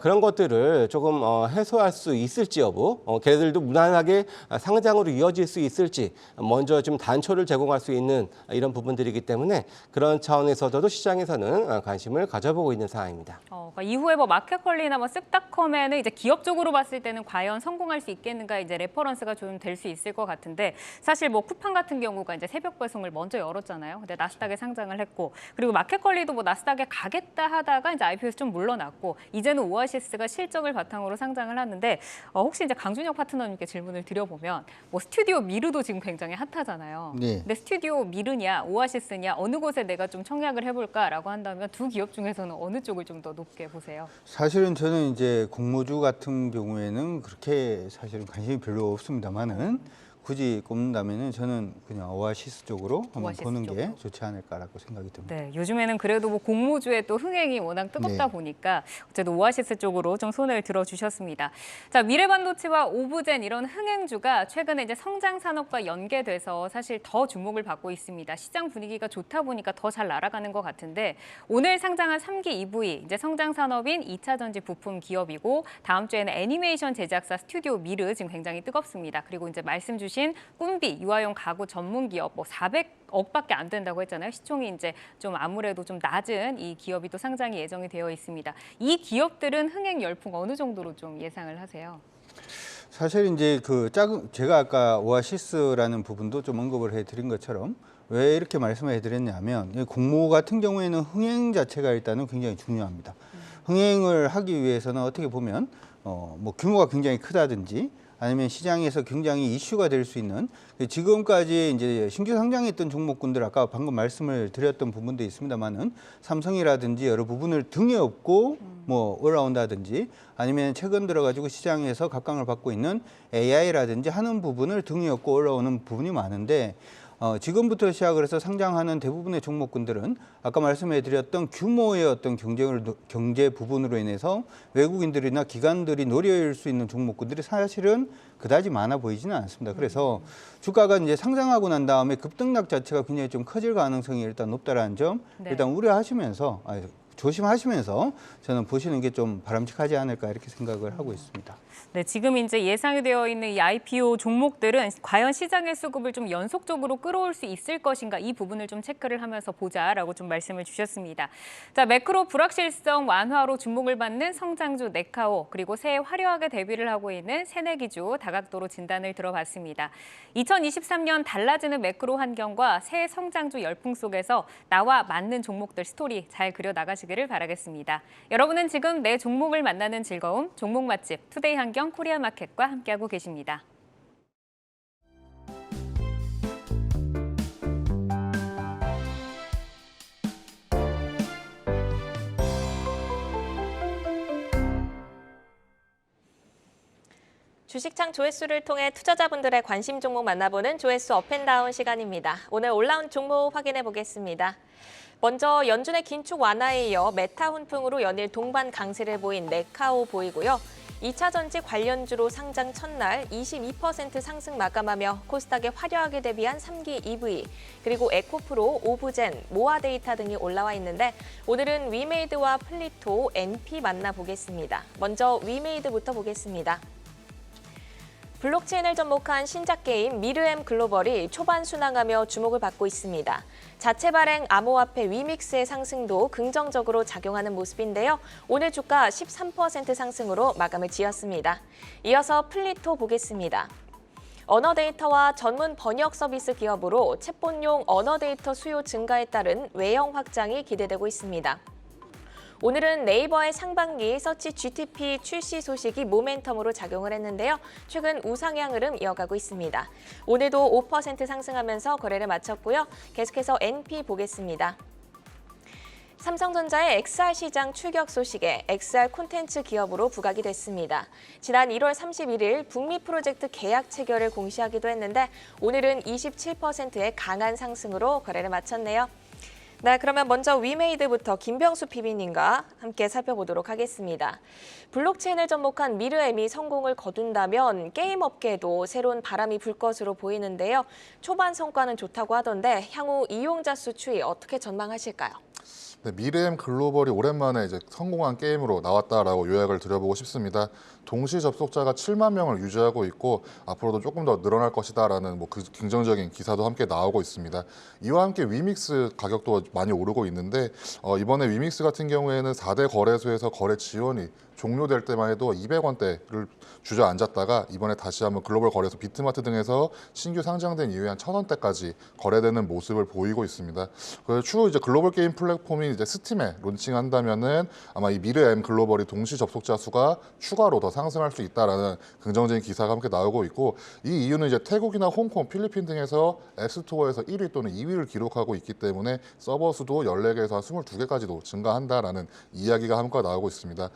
그런 것들을 조금 해소할 수 있을지 여부, 걔네들도 무난하게 상장으로 이어질 수 있을지 먼저 좀 단초를 제공할 수 있는 이런 부분들이기 때문에 그런 차원에서도 시장에서는 관심을 가져보고 있는 상황입니다. 그러니까 이후에 뭐 마켓컬리나 뭐 쓱닷컴에는 이제 기업적으로 봤을 때는 과연 성공할 수 있겠는가 이제 레퍼런스가 좀 될 수 있을 것 같은데 사실 뭐 쿠팡 같은 경우가 이제 새벽 배송을 먼저 열었잖아요. 근데 나스닥에 상장을 했고 그리고 마켓컬리도 뭐 나스닥에 가겠다 하다가 이제 IPO에서 좀 물러났고 이제는 오아시스가 실적을 바탕으로 상장을 하는데 혹시 이제 강준혁 파트너님께 질문을 드려보면 뭐 스튜디오 미르도 지금 굉장히 핫하잖아요. 네. 근데 스튜디오 미르냐 오아시스냐 어느 곳에 내가 좀 청약을 해볼까라고 한다면 두 기업 중에서는 어느 쪽을 좀 더 높게 보세요? 사실은 저는 이제 공모주 같은 경우에는 그렇게 사실은 관심이 별로 없습니다만은 굳이 꼽는다면은 저는 그냥 오아시스 쪽으로 한번 오아시스 보는 게 쪽으로. 좋지 않을까라고 생각이 듭니다. 네, 요즘에는 그래도 뭐 공모주의 또 흥행이 워낙 뜨겁다 네. 보니까 어쨌든 오아시스 쪽으로 좀 손을 들어주셨습니다. 자, 미래반도체와 오브젠 이런 흥행주가 최근에 이제 성장 산업과 연계돼서 사실 더 주목을 받고 있습니다. 시장 분위기가 좋다 보니까 더 잘 날아가는 것 같은데 오늘 상장한 3기 EV 이제 성장 산업인 2차 전지 부품 기업이고 다음 주에는 애니메이션 제작사 스튜디오 미르 지금 굉장히 뜨겁습니다. 그리고 이제 말씀 주신 꿈비 유아용 가구 전문 기업 뭐 400억밖에 안 된다고 했잖아요. 시총이 이제 좀 아무래도 좀 낮은 이 기업이 또 상장이 예정이 되어 있습니다. 이 기업들은 흥행 열풍 어느 정도로 좀 예상을 하세요? 사실 이제 제가 아까 오아시스라는 부분도 좀 언급을 해드린 것처럼 왜 이렇게 말씀을 해드렸냐면 이 공모 같은 경우에는 흥행 자체가 일단은 굉장히 중요합니다. 흥행을 하기 위해서는 어떻게 보면 뭐 규모가 굉장히 크다든지 아니면 시장에서 굉장히 이슈가 될 수 있는 지금까지 이제 신규 상장했던 종목군들 아까 방금 말씀을 드렸던 부분도 있습니다만은 삼성이라든지 여러 부분을 등에 업고 뭐 올라온다든지 아니면 최근 들어가지고 시장에서 각광을 받고 있는 AI라든지 하는 부분을 등에 업고 올라오는 부분이 많은데 지금부터 시작을 해서 상장하는 대부분의 종목군들은 아까 말씀해드렸던 규모의 어떤 경제 부분으로 인해서 외국인들이나 기관들이 노려일 수 있는 종목군들이 사실은 그다지 많아 보이지는 않습니다. 그래서 주가가 이제 상장하고 난 다음에 급등락 자체가 굉장히 좀 커질 가능성이 일단 높다라는 점 일단 우려하시면서 조심하시면서 저는 보시는 게 좀 바람직하지 않을까 이렇게 생각을 하고 있습니다. 네, 지금 이제 예상이 되어 있는 이 IPO 종목들은 과연 시장의 수급을 좀 연속적으로 끌어올 수 있을 것인가 이 부분을 좀 체크를 하면서 보자라고 좀 말씀을 주셨습니다. 자, 매크로 불확실성 완화로 주목을 받는 성장주 네카오 그리고 새해 화려하게 데뷔를 하고 있는 새내기주 다각도로 진단을 들어봤습니다. 2023년 달라지는 매크로 환경과 새 성장주 열풍 속에서 나와 맞는 종목들 스토리 잘 그려 나가시기를 바라겠습니다. 여러분은 지금 내 종목을 만나는 즐거움 종목 맛집 투데이 한경 코리아 마켓과 함께하고 계십니다. 주식창 조회수를 통해 투자자분들의 관심 종목 만나보는 조회수 업앤다운 시간입니다. 오늘 올라온 종목 확인해 보겠습니다. 먼저 연준의 긴축 완화에 이어 메타 훈풍으로 연일 동반 강세를 보인 네카오 보이고요. 2차 전지 관련주로 상장 첫날 22% 상승 마감하며 코스닥에 화려하게 데뷔한 3기 EV, 그리고 에코프로, 오브젠, 모아데이터 등이 올라와 있는데 오늘은 위메이드와 플리토, NP 만나보겠습니다. 먼저 위메이드부터 보겠습니다. 블록체인을 접목한 신작 게임 미르엠 글로벌이 초반 순항하며 주목을 받고 있습니다. 자체 발행 암호화폐 위믹스의 상승도 긍정적으로 작용하는 모습인데요. 오늘 주가 13% 상승으로 마감을 지었습니다. 이어서 플리토 보겠습니다. 언어데이터와 전문 번역 서비스 기업으로 챗봇용 언어데이터 수요 증가에 따른 외형 확장이 기대되고 있습니다. 오늘은 네이버의 상반기 서치 GTP 출시 소식이 모멘텀으로 작용을 했는데요. 최근 우상향 흐름 이어가고 있습니다. 오늘도 5% 상승하면서 거래를 마쳤고요. 계속해서 NP 보겠습니다. 삼성전자의 XR 시장 출격 소식에 XR 콘텐츠 기업으로 부각이 됐습니다. 지난 1월 31일 북미 프로젝트 계약 체결을 공시하기도 했는데 오늘은 27%의 강한 상승으로 거래를 마쳤네요. 네, 그러면 먼저 위메이드부터 김병수 PB님과 함께 살펴보도록 하겠습니다. 블록체인을 접목한 미르엠이 성공을 거둔다면 게임 업계에도 새로운 바람이 불 것으로 보이는데요. 초반 성과는 좋다고 하던데 향후 이용자 수 추이 어떻게 전망하실까요? 네, 미르엠 글로벌이 오랜만에 이제 성공한 게임으로 나왔다라고 요약을 드려보고 싶습니다. 동시 접속자가 7만 명을 유지하고 있고 앞으로도 조금 더 늘어날 것이다라는 그 긍정적인 기사도 함께 나오고 있습니다. 이와 함께 위믹스 가격도 많이 오르고 있는데 이번에 위믹스 같은 경우에는 4대 거래소에서 거래 지원이 종료될 때만 해도 200원대를 주저앉았다가 이번에 다시 한번 글로벌 거래소 비트마트 등에서 신규 상장된 이후에 한 1,000원대까지 거래되는 모습을 보이고 있습니다. 그래서 추후 이제 글로벌 게임 플랫폼이 이제 스팀에 론칭한다면은 아마 이 미르엠 글로벌이 동시 접속자 수가 추가로 더 상승할 수 있다라는 긍정적인 기사가 함께 나오고 있고, 이 이유는 이제 태국이나 홍콩, 필리핀 등에서 앱스토어에서 1위 또는 2위를 기록하고 있기 때문에 서버 수도 14개에서 한 22개까지도 증가한다라는 이야기가 함께 나오고 있습니다.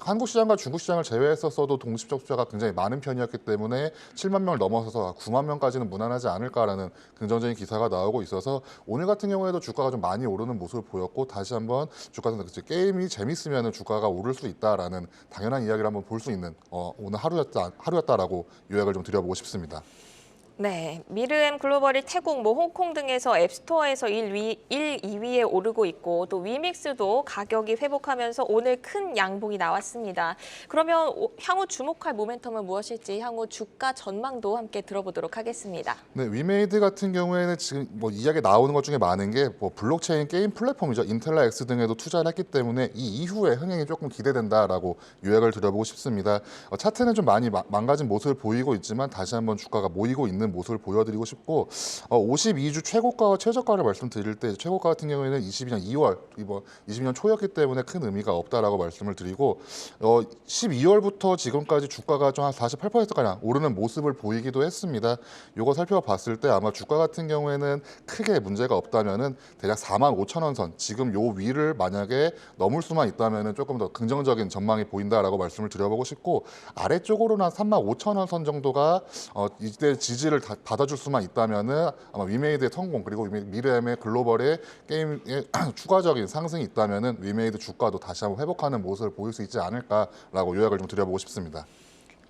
한국 시장과 중국 시장을 제외했었어도 동시 접속자가 굉장히 많은 편이었기 때문에 7만 명을 넘어서서 9만 명까지는 무난하지 않을까라는 긍정적인 기사가 나오고 있어서 오늘 같은 경우에도 주가가 좀 많이 오르는 모습을 보였고, 다시 한번 주가는 게임이 재밌으면 주가가 오를 수 있다라는 당연한 이야기를 한번 볼 수 있는 오늘 하루였다라고 요약을 좀 드려보고 싶습니다. 네, 미르엠 글로벌이 태국, 홍콩 등에서 앱스토어에서 2위에 오르고 있고 또 위믹스도 가격이 회복하면서 오늘 큰 양봉이 나왔습니다. 그러면 향후 주목할 모멘텀은 무엇일지 향후 주가 전망도 함께 들어보도록 하겠습니다. 네, 위메이드 같은 경우에는 지금 이야기 나오는 것 중에 많은 게 블록체인 게임 플랫폼이죠. 인텔라 X 등에도 투자를 했기 때문에 이 이후에 흥행이 조금 기대된다라고 요약을 드려보고 싶습니다. 차트는 좀 많이 망가진 모습을 보이고 있지만 다시 한번 주가가 모이고 있는 모습을 보여드리고 싶고, 52주 최고가와 최저가를 말씀드릴 때 최고가 같은 경우에는 22년 2월, 이번 22년 초였기 때문에 큰 의미가 없다라고 말씀을 드리고, 12월부터 지금까지 주가가 좀 한 48%가량 오르는 모습을 보이기도 했습니다. 이거 살펴봤을 때 아마 주가 같은 경우에는 크게 문제가 없다면은 대략 45,000원 선, 지금 요 위를 만약에 넘을 수만 있다면은 조금 더 긍정적인 전망이 보인다라고 말씀을 드려보고 싶고, 아래쪽으로는 한 35,000원 선 정도가 이때 지지를 기회를 받아줄 수만 있다면은 아마 위메이드의 성공 그리고 미르엠의 글로벌의 게임의 추가적인 상승이 있다면은 위메이드 주가도 다시 한번 회복하는 모습을 보일 수 있지 않을까라고 요약을 좀 드려보고 싶습니다.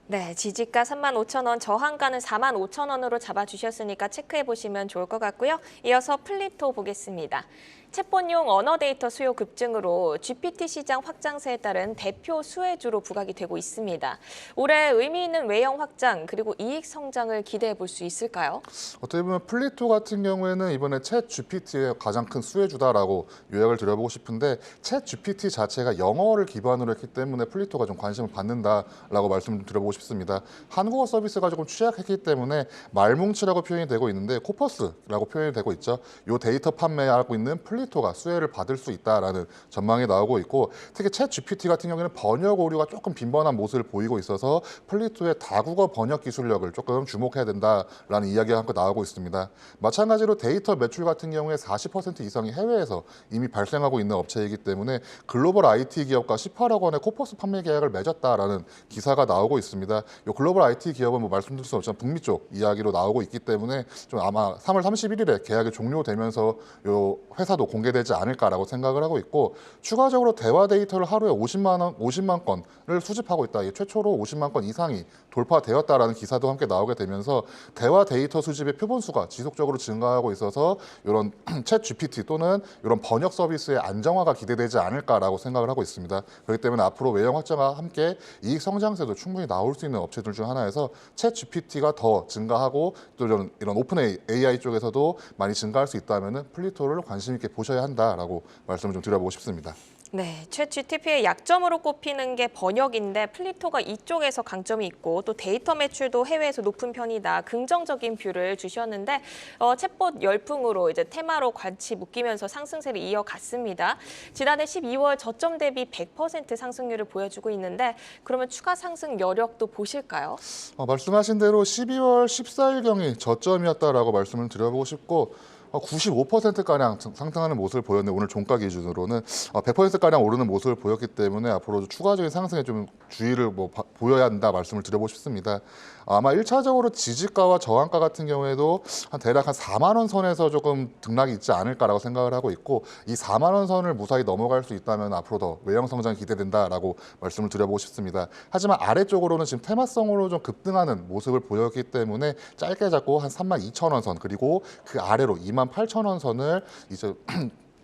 네, 지지가 35,000원, 저항가는 45,000원으로 잡아주셨으니까 체크해보시면 좋을 것 같고요. 이어서 플리토 보겠습니다. 챗봇용 언어 데이터 수요 급증으로 GPT 시장 확장세에 따른 대표 수혜주로 부각이 되고 있습니다. 올해 의미 있는 외형 확장 그리고 이익 성장을 기대해 볼 수 있을까요? 어떻게 보면 플리토 같은 경우에는 이번에 챗 GPT의 가장 큰 수혜주다라고 요약을 드려보고 싶은데 챗 GPT 자체가 영어를 기반으로 했기 때문에 플리토가 좀 관심을 받는다라고 말씀 좀 드려보고 싶습니다. 한국어 서비스가 조금 취약했기 때문에 말뭉치라고 표현이 되고 있는데 코퍼스라고 표현이 되고 있죠. 이 데이터 판매하고 있는 플리토가 수혜를 받을 수 있다라는 전망이 나오고 있고 특히 챗 GPT 같은 경우에는 번역 오류가 조금 빈번한 모습을 보이고 있어서 플리토의 다국어 번역 기술력을 조금 주목해야 된다라는 이야기가 함께 나오고 있습니다. 마찬가지로 데이터 매출 같은 경우에 40% 이상이 해외에서 이미 발생하고 있는 업체이기 때문에 글로벌 IT 기업과 18억 원의 코퍼스 판매 계약을 맺었다라는 기사가 나오고 있습니다. 이 글로벌 IT 기업은 뭐 말씀드릴 수 없지만 북미 쪽 이야기로 나오고 있기 때문에 좀 아마 3월 31일에 계약이 종료되면서 이 회사도 공개되지 않을까라고 생각을 하고 있고 추가적으로 대화 데이터를 하루에 50만 건을 수집하고 있다. 이게 최초로 50만 건 이상이 돌파되었다라는 기사도 함께 나오게 되면서 대화 데이터 수집의 표본수가 지속적으로 증가하고 있어서 이런 챗 GPT 또는 이런 번역 서비스의 안정화가 기대되지 않을까라고 생각을 하고 있습니다. 그렇기 때문에 앞으로 외형 확장과 함께 이익 성장세도 충분히 나올 수 있는 업체들 중 하나여서 챗 GPT가 더 증가하고 또 이런 오픈 AI 쪽에서도 많이 증가할 수 있다면은 플리토를 관심 있게 보셔야 한다라고 말씀을 좀 드려보고 싶습니다. 네, 챗 GTP의 약점으로 꼽히는 게 번역인데 플리토가 이쪽에서 강점이 있고 또 데이터 매출도 해외에서 높은 편이다. 긍정적인 뷰를 주셨는데 챗봇 열풍으로 이제 테마로 같이 묶이면서 상승세를 이어갔습니다. 지난해 12월 저점 대비 100% 상승률을 보여주고 있는데 그러면 추가 상승 여력도 보실까요? 말씀하신 대로 12월 14일경이 저점이었다라고 말씀을 드려보고 싶고 95%가량 상승하는 모습을 보였는데 오늘 종가 기준으로는 100%가량 오르는 모습을 보였기 때문에 앞으로 추가적인 상승에 좀 주의를 보여야 한다 말씀을 드려보고 싶습니다. 아마 1차적으로 지지가와 저항가 같은 경우에도 대략 한 4만 원 선에서 조금 등락이 있지 않을까라고 생각을 하고 있고 이 4만 원 선을 무사히 넘어갈 수 있다면 앞으로 더 외형 성장이 기대된다라고 말씀을 드려보고 싶습니다. 하지만 아래쪽으로는 지금 테마성으로 좀 급등하는 모습을 보였기 때문에 짧게 잡고 한 32,000원 선 그리고 그 아래로 28,000원 선을 이제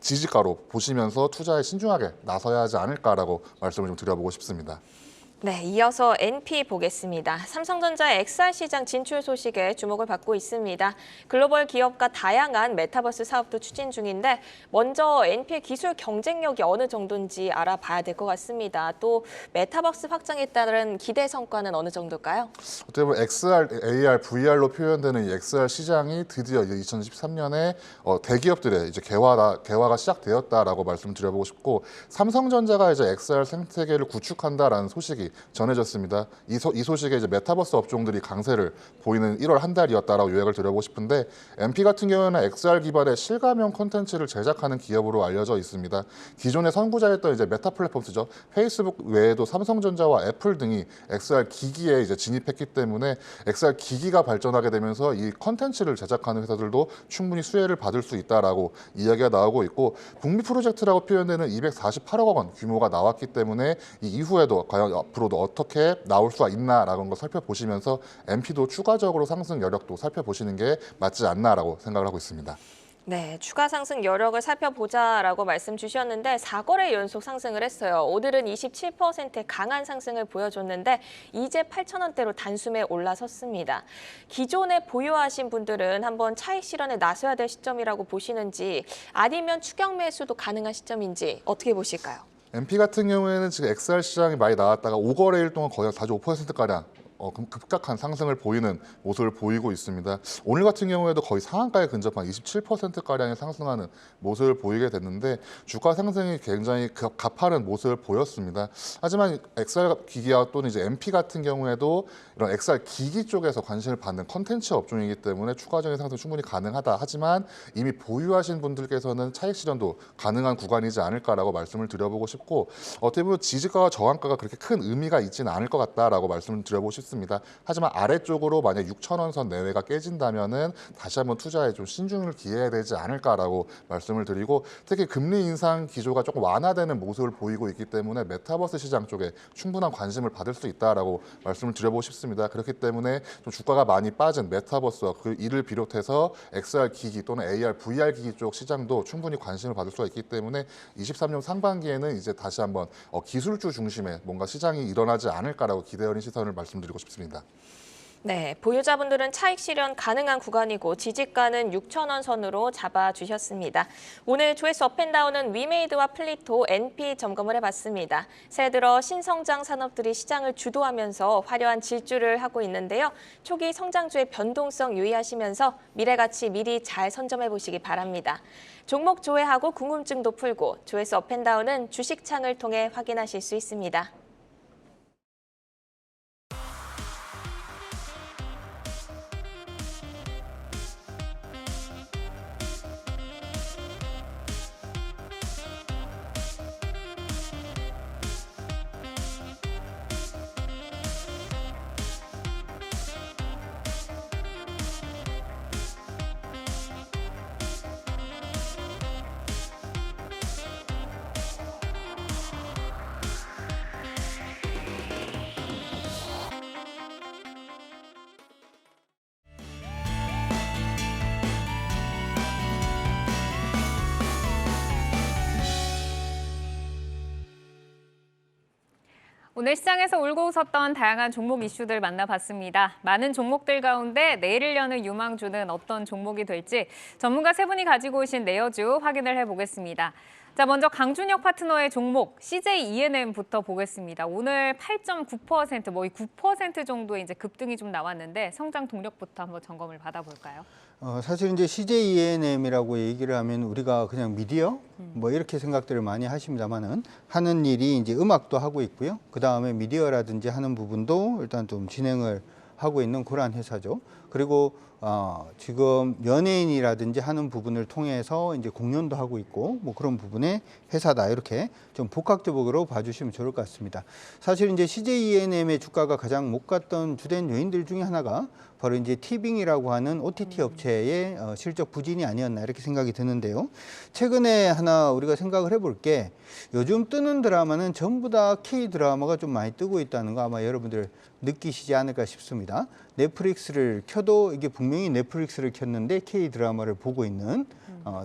지지가로 보시면서 투자에 신중하게 나서야 하지 않을까라고 말씀을 좀 드려보고 싶습니다. 네, 이어서 NP 보겠습니다. 삼성전자의 XR 시장 진출 소식에 주목을 받고 있습니다. 글로벌 기업과 다양한 메타버스 사업도 추진 중인데 먼저 NP의 기술 경쟁력이 어느 정도인지 알아봐야 될 것 같습니다. 또 메타버스 확장에 따른 기대 성과는 어느 정도일까요? 어떻게 보면 XR, AR, VR로 표현되는 이 XR 시장이 드디어 2023년에 대기업들의 이제 개화가 시작되었다라고 말씀드려보고 싶고 삼성전자가 이제 XR 생태계를 구축한다라는 소식이 전해졌습니다. 이 소식에 이제 메타버스 업종들이 강세를 보이는 1월 한 달이었다라고 요약을 드려보고 싶은데 MP 같은 경우에는 XR 기반의 실감형 콘텐츠를 제작하는 기업으로 알려져 있습니다. 기존의 선구자였던 이제 메타 플랫폼스죠. 페이스북 외에도 삼성전자와 애플 등이 XR 기기에 이제 진입했기 때문에 XR 기기가 발전하게 되면서 이 콘텐츠를 제작하는 회사들도 충분히 수혜를 받을 수 있다라고 이야기가 나오고 있고 북미 프로젝트라고 표현되는 248억 원 규모가 나왔기 때문에 이 이후에도 과연 앞으로도 어떻게 나올 수가 있나라는 걸 살펴보시면서 MP도 추가적으로 상승 여력도 살펴보시는 게 맞지 않나라고 생각을 하고 있습니다. 네, 추가 상승 여력을 살펴보자라고 말씀 주셨는데 4거래 연속 상승을 했어요. 오늘은 27%의 강한 상승을 보여줬는데 이제 8,000원대로 단숨에 올라섰습니다. 기존에 보유하신 분들은 한번 차익 실현에 나서야 될 시점이라고 보시는지 아니면 추격 매수도 가능한 시점인지 어떻게 보실까요? MP 같은 경우에는 지금 XR 시장이 많이 나왔다가 5거래일 동안 거의 45%가량 급격한 상승을 보이는 모습을 보이고 있습니다. 오늘 같은 경우에도 거의 상한가에 근접한 27%가량의 상승하는 모습을 보이게 됐는데 주가 상승이 굉장히 가파른 모습을 보였습니다. 하지만 XR 기기와 또는 이제 MP 같은 경우에도 이런 XR 기기 쪽에서 관심을 받는 컨텐츠 업종이기 때문에 추가적인 상승 충분히 가능하다. 하지만 이미 보유하신 분들께서는 차익 실현도 가능한 구간이지 않을까라고 말씀을 드려보고 싶고 어떻게 보면 지지가와 저항가가 그렇게 큰 의미가 있지는 않을 것 같다라고 말씀을 드려보고 싶습니다. 싶습니다. 하지만 아래쪽으로 만약 6,000원 선 내외가 깨진다면은 다시 한번 투자에 좀 신중을 기해야 되지 않을까라고 말씀을 드리고, 특히 금리 인상 기조가 조금 완화되는 모습을 보이고 있기 때문에 메타버스 시장 쪽에 충분한 관심을 받을 수 있다라고 말씀을 드려보고 싶습니다. 그렇기 때문에 좀 주가가 많이 빠진 메타버스와 그 이를 비롯해서 XR 기기 또는 AR, VR 기기 쪽 시장도 충분히 관심을 받을 수가 있기 때문에 23년 상반기에는 이제 다시 한번 기술주 중심의 뭔가 시장이 일어나지 않을까라고 기대 어린 시선을 말씀드리고 싶습니다. 네, 보유자분들은 차익 실현 가능한 구간이고 지지가는 6,000원 선으로 잡아주셨습니다. 오늘 조회수 업앤다운은 위메이드와 플리토, NP 점검을 해봤습니다. 새해 들어 신성장 산업들이 시장을 주도하면서 화려한 질주를 하고 있는데요. 초기 성장주의 변동성 유의하시면서 미래가치 미리 잘 선점해 보시기 바랍니다. 종목 조회하고 궁금증도 풀고 조회수 업앤다운은 주식창을 통해 확인하실 수 있습니다. 오늘 시장에서 울고 웃었던 다양한 종목 이슈들 만나봤습니다. 많은 종목들 가운데 내일을 여는 유망주는 어떤 종목이 될지 전문가 세 분이 가지고 오신 내여주 확인을 해보겠습니다. 자, 먼저 강준혁 파트너의 종목 CJ E&M부터 보겠습니다. 오늘 8.9%, 이 9% 정도의 이제 급등이 좀 나왔는데 성장 동력부터 한번 점검을 받아볼까요? 사실 이제 CJ E&M이라고 얘기를 하면 우리가 그냥 미디어 뭐 이렇게 생각들을 많이 하십니다만은 하는 일이 이제 음악도 하고 있고요. 그 다음에 미디어라든지 하는 부분도 일단 좀 진행을 하고 있는 그러한 회사죠. 그리고 지금 연예인이라든지 하는 부분을 통해서 이제 공연도 하고 있고 뭐 그런 부분의 회사다, 이렇게 좀 복합적으로 봐주시면 좋을 것 같습니다. 사실 이제 CJ E&M의 주가가 가장 못 갔던 주된 요인들 중에 하나가 바로 이제 티빙이라고 하는 OTT 업체의 실적 부진이 아니었나 이렇게 생각이 드는데요. 최근에 하나 우리가 생각을 해볼 게, 요즘 뜨는 드라마는 전부 다 K 드라마가 좀 많이 뜨고 있다는 거 아마 여러분들 느끼시지 않을까 싶습니다. 넷플릭스를 켜도 이게 분명히 넷플릭스를 켰는데 K 드라마를 보고 있는,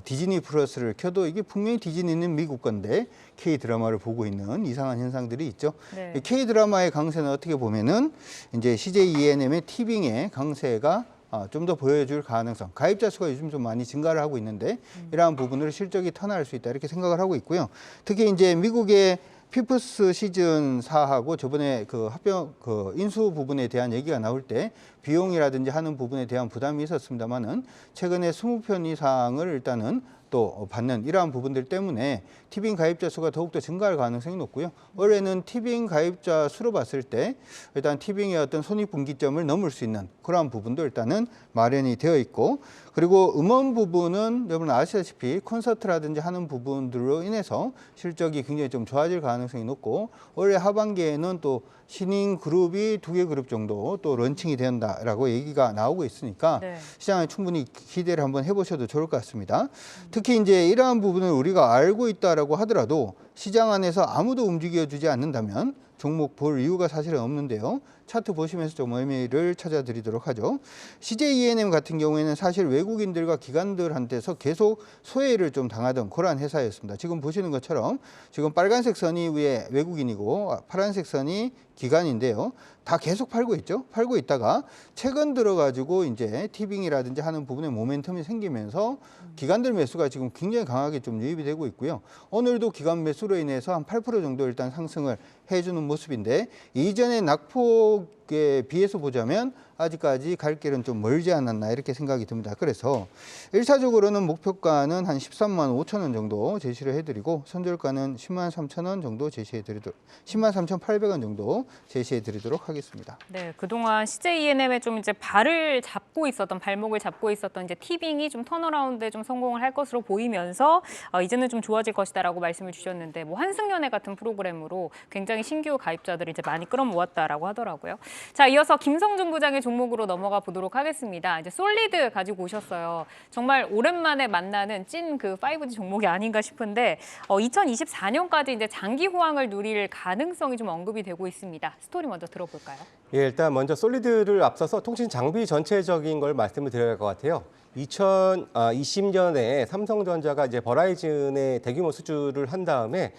디즈니 플러스를 켜도 이게 분명히 디즈니는 미국 건데 K 드라마를 보고 있는 이상한 현상들이 있죠. 네. K 드라마의 강세는 어떻게 보면은 이제 CJ E&M의 티빙의 강세가 좀 더 보여줄 가능성, 가입자 수가 요즘 좀 많이 증가를 하고 있는데 이러한 부분으로 실적이 턴할 수 있다 이렇게 생각을 하고 있고요. 특히 이제 미국의 피프스 시즌 4하고 저번에 그 합병 인수 부분에 대한 얘기가 나올 때 비용이라든지 하는 부분에 대한 부담이 있었습니다만은 최근에 20편 이상을 일단은 또 받는 이러한 부분들 때문에 티빙 가입자 수가 더욱더 증가할 가능성이 높고요. 올해는 티빙 가입자 수로 봤을 때 일단 티빙의 어떤 손익분기점을 넘을 수 있는 그러한 부분도 일단은 마련이 되어 있고, 그리고 음원 부분은 여러분 아시다시피 콘서트라든지 하는 부분들로 인해서 실적이 굉장히 좀 좋아질 가능성이 높고, 올해 하반기에는 또 신인 그룹이 2개 그룹 정도 또 런칭이 된다라고 얘기가 나오고 있으니까 네. 시장에 충분히 기대를 한번 해보셔도 좋을 것 같습니다. 특히 이제 이러한 부분을 우리가 알고 있다라고 하더라도 시장 안에서 아무도 움직여주지 않는다면 종목 볼 이유가 사실은 없는데요. 차트 보시면서 좀 의미를 찾아드리도록 하죠. CJ E&M 같은 경우에는 사실 외국인들과 기관들한테서 계속 소외를 좀 당하던 그러한 회사였습니다. 지금 보시는 것처럼 지금 빨간색 선이 위에 외국인이고 파란색 선이 기관인데요. 다 계속 팔고 있죠. 팔고 있다가 최근 들어가지고 이제 티빙이라든지 하는 부분에 모멘텀이 생기면서 기관들 매수가 지금 굉장히 강하게 좀 유입이 되고 있고요. 오늘도 기관 매수로 인해서 한 8% 정도 일단 상승을 해주는 모습인데, 이전의 낙폭에 비해서 보자면 아직까지 갈 길은 좀 멀지 않았나 이렇게 생각이 듭니다. 그래서 1차적으로는 목표가는 한 13만 5천 원 정도 제시를 해드리고, 선절가는 10만 3천 원 정도 제시해드리도록, 10만 3,800원 정도 제시해드리도록 하겠습니다. 네, 그동안 CJ E&M에 좀 이제 발목을 잡고 있었던 이제 티빙이 좀 턴어라운드에 좀 성공을 할 것으로 보이면서 이제는 좀 좋아질 것이다라고 말씀을 주셨는데, 뭐 환승연애 같은 프로그램으로 굉장히 신규 가입자들을 이제 많이 끌어모았다라고 하더라고요. 자, 이어서 김성준 부장의 종목으로 넘어가 보도록 하겠습니다. 이제 솔리드 가지고 오셨어요. 정말 오랜만에 만나는 찐 그 5G 종목이 아닌가 싶은데 2024년까지 이제 장기 호황을 누릴 가능성이 좀 언급이 되고 있습니다. 스토리 먼저 들어볼까요? 예, 일단 먼저 솔리드를 앞서서 통신 장비 전체적인 걸 말씀을 드려야 할 것 같아요. 2020년에 삼성전자가 이제 버라이즌에 대규모 수주를 한 다음에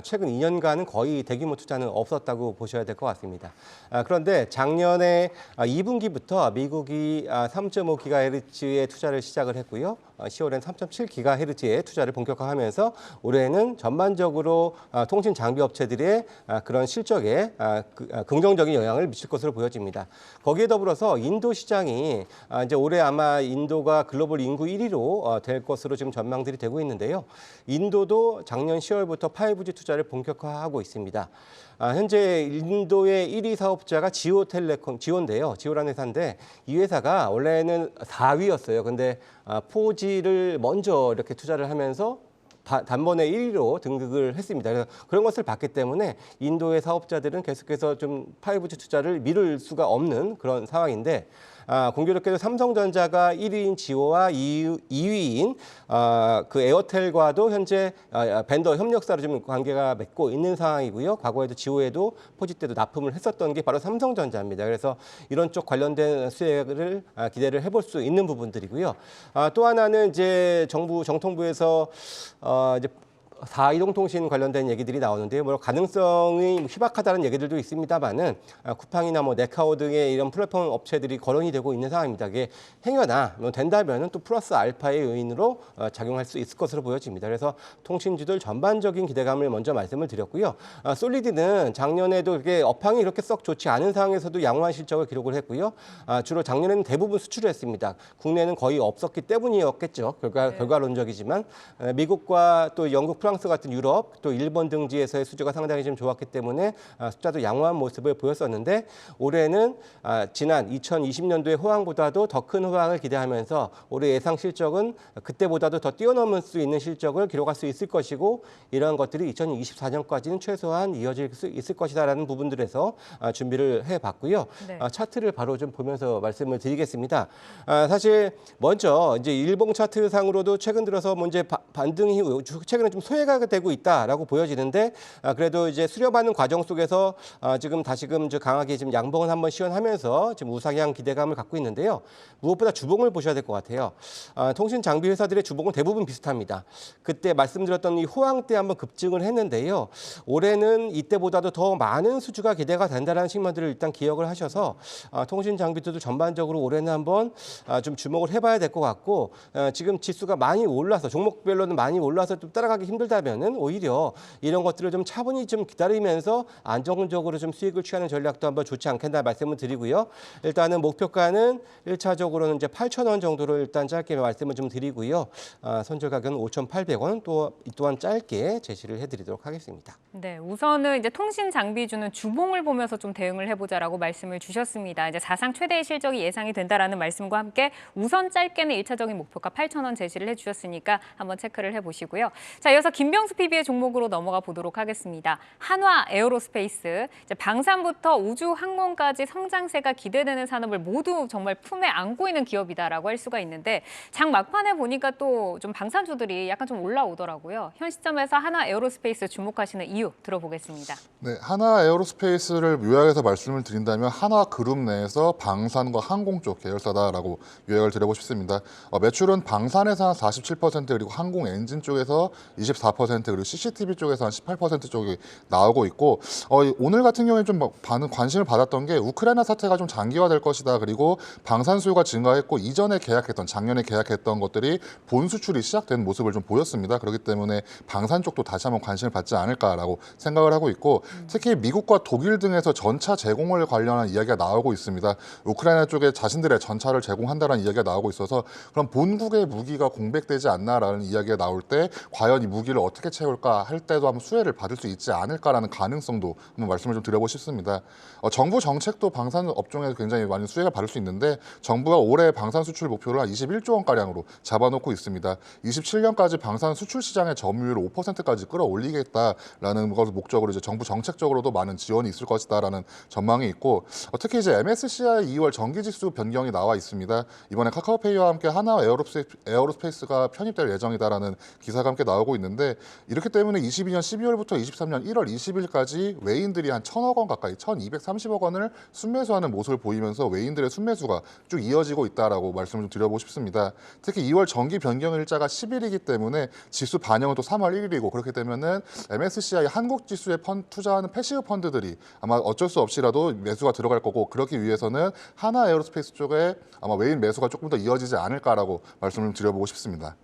최근 2년간은 거의 대규모 투자는 없었다고 보셔야 될 것 같습니다. 그런데 작년에 2분기부터 미국이 3.5GHz의 투자를 시작을 했고요. 10월엔 3.7GHz의 투자를 본격화하면서 올해는 전반적으로 통신 장비 업체들의 그런 실적에 긍정적인 영향을 미칠 것으로 보여집니다. 거기에 더불어서 인도 시장이 이제 올해 아마 인도가 글로벌 인구 1위로 될 것으로 지금 전망들이 되고 있는데요. 인도도 작년 10월부터 5G 투자를 본격화하고 있습니다. 현재 인도의 1위 사업자가 지오인데요. 지오라는 회사인데 이 회사가 원래는 4위였어요. 근데 4G를 먼저 이렇게 투자를 하면서 단번에 1위로 등극을 했습니다. 그래서 그런 것을 봤기 때문에 인도의 사업자들은 계속해서 좀 5G 투자를 미룰 수가 없는 그런 상황인데 공교롭게도 삼성전자가 1위인 지오와 2위인 그 에어텔과도 현재 벤더 협력사로 지금 관계가 맺고 있는 상황이고요. 과거에도 지오에도 4G 때도 납품을 했었던 게 바로 삼성전자입니다. 그래서 이런 쪽 관련된 수혜를 기대를 해볼 수 있는 부분들이고요. 또 하나는 이제 정통부에서 이제 4이동통신 관련된 얘기들이 나오는데요. 뭐 가능성이 희박하다는 얘기들도 있습니다만은 쿠팡이나 뭐 네카오 등의 이런 플랫폼 업체들이 거론이 되고 있는 상황입니다. 이게 행여나 된다면은 또 플러스 알파의 요인으로 작용할 수 있을 것으로 보여집니다. 그래서 통신주들 전반적인 기대감을 먼저 말씀을 드렸고요. 솔리드는 작년에도 이렇게 업황이 이렇게 썩 좋지 않은 상황에서도 양호한 실적을 기록을 했고요. 주로 작년에는 대부분 수출을 했습니다. 국내는 거의 없었기 때문이었겠죠. 결과론적이지만 미국과 또 영국, 프랑스 같은 유럽, 또 일본 등지에서의 수주가 상당히 좀 좋았기 때문에 숫자도 양호한 모습을 보였었는데 올해는 지난 2020년도의 호황보다도 더 큰 호황을 기대하면서 올해 예상 실적은 그때보다도 더 뛰어넘을 수 있는 실적을 기록할 수 있을 것이고 이러한 것들이 2024년까지는 최소한 이어질 수 있을 것이다라는 부분들에서 준비를 해봤고요. 네. 차트를 바로 좀 보면서 말씀을 드리겠습니다. 사실 먼저 이제 일봉 차트상으로도 최근 들어서 뭐 이제 반등이 최근에 좀 소외가 되고 있다라고 보여지는데 그래도 이제 수렴하는 과정 속에서 지금 다시금 강하게 지금 양봉을 한번 시연하면서 지금 우상향 기대감을 갖고 있는데요. 무엇보다 주봉을 보셔야 될 것 같아요. 통신 장비 회사들의 주봉은 대부분 비슷합니다. 그때 말씀드렸던 이 호황 때 한번 급증을 했는데요. 올해는 이때보다도 더 많은 수주가 기대가 된다는 측면들을 일단 기억을 하셔서 통신 장비들도 전반적으로 올해는 한번 좀 주목을 해봐야 될 것 같고 지금 지수가 많이 올라서 종목별로는 많이 올라서 좀 따라가기 힘들다면은 오히려 이런 것들을 좀 차분히 좀 기다리면서 안정적으로 좀 수익을 취하는 전략도 한번 좋지 않겠나 말씀을 드리고요. 일단은 목표가는 1차적으로는 이제 8,000원 정도로 일단 짧게 말씀을 좀 드리고요. 손절 가격은 5,800원 또한 짧게 제시를 해드리도록 하겠습니다. 네, 우선은 이제 통신 장비주는 주봉을 보면서 좀 대응을 해보자라고 말씀을 주셨습니다. 이제 사상 최대의 실적이 예상이 된다라는 말씀과 함께 우선 짧게는 1차적인 목표가 8,000원 제시를 해주셨으니까 한번 체크를 해보시고요. 자, 이어서 김병수 PB의 종목으로 넘어가 보도록 하겠습니다. 한화 에어로스페이스, 이제 방산부터 우주 항공까지 성장세가 기대되는 산업을 모두 정말 품에 안고 있는 기업이다라고 할 수가 있는데 장 막판에 보니까 또 좀 방산주들이 약간 좀 올라오더라고요. 현 시점에서 한화 에어로스페이스 주목하시는 이유 들어보겠습니다. 네, 한화 에어로스페이스를 요약해서 말씀을 드린다면 한화 그룹 내에서 방산과 항공 쪽 계열사다라고 요약을 드려보고 싶습니다. 매출은 방산에서 한 47% 그리고 항공 엔진 쪽에서 24% 그리고 CCTV 쪽에서 한 18% 쪽이 나오고 있고 오늘 같은 경우에 좀 관심을 받았던 게 우크라이나 사태가 좀 장기화될 것이다. 그리고 방산 수요가 증가했고 이전에 작년에 계약했던 것들이 본 수출이 시작된 모습을 좀 보였습니다. 그렇기 때문에 방산 쪽도 다시 한번 관심을 받지 않을까라고 생각을 하고 있고 특히 미국과 독일 등에서 전차 제공을 관련한 이야기가 나오고 있습니다. 우크라이나 쪽에 자신들의 전차를 제공한다는 이야기가 나오고 있어서 그럼 본국의 무기가 공백되지 않나라는 이야기가 나올 때 과연 이 무기 여기를 어떻게 채울까 할 때도 한번 수혜를 받을 수 있지 않을까라는 가능성도 한번 말씀을 좀 드려보고 싶습니다. 정부 정책도 방산 업종에서 굉장히 많은 수혜가 받을 수 있는데 정부가 올해 방산 수출 목표를 한 21조 원가량으로 잡아놓고 있습니다. 27년까지 방산 수출 시장의 점유율을 5%까지 끌어올리겠다라는 것을 목적으로 이제 정부 정책적으로도 많은 지원이 있을 것이다라는 전망이 있고 특히 이제 MSCI 2월 정기지수 변경이 나와 있습니다. 이번에 카카오페이와 함께 하나 에어로스페이스가 편입될 예정이다라는 기사가 함께 나오고 있는데 이렇기 때문에 22년 12월부터 23년 1월 20일까지 외인들이 한 1,000억 원 가까이 1,230억 원을 순매수하는 모습을 보이면서 외인들의 순매수가 쭉 이어지고 있다라고 말씀을 좀 드려보고 싶습니다. 특히 2월 정기 변경 일자가 10일이기 때문에 지수 반영은 또 3월 1일이고 그렇게 되면은 MSCI 한국 지수에 투자하는 패시브 펀드들이 아마 어쩔 수 없이라도 매수가 들어갈 거고 그렇기 위해서는 하나 에어로스페이스 쪽에 아마 외인 매수가 조금 더 이어지지 않을까라고 말씀을 드려보고 싶습니다.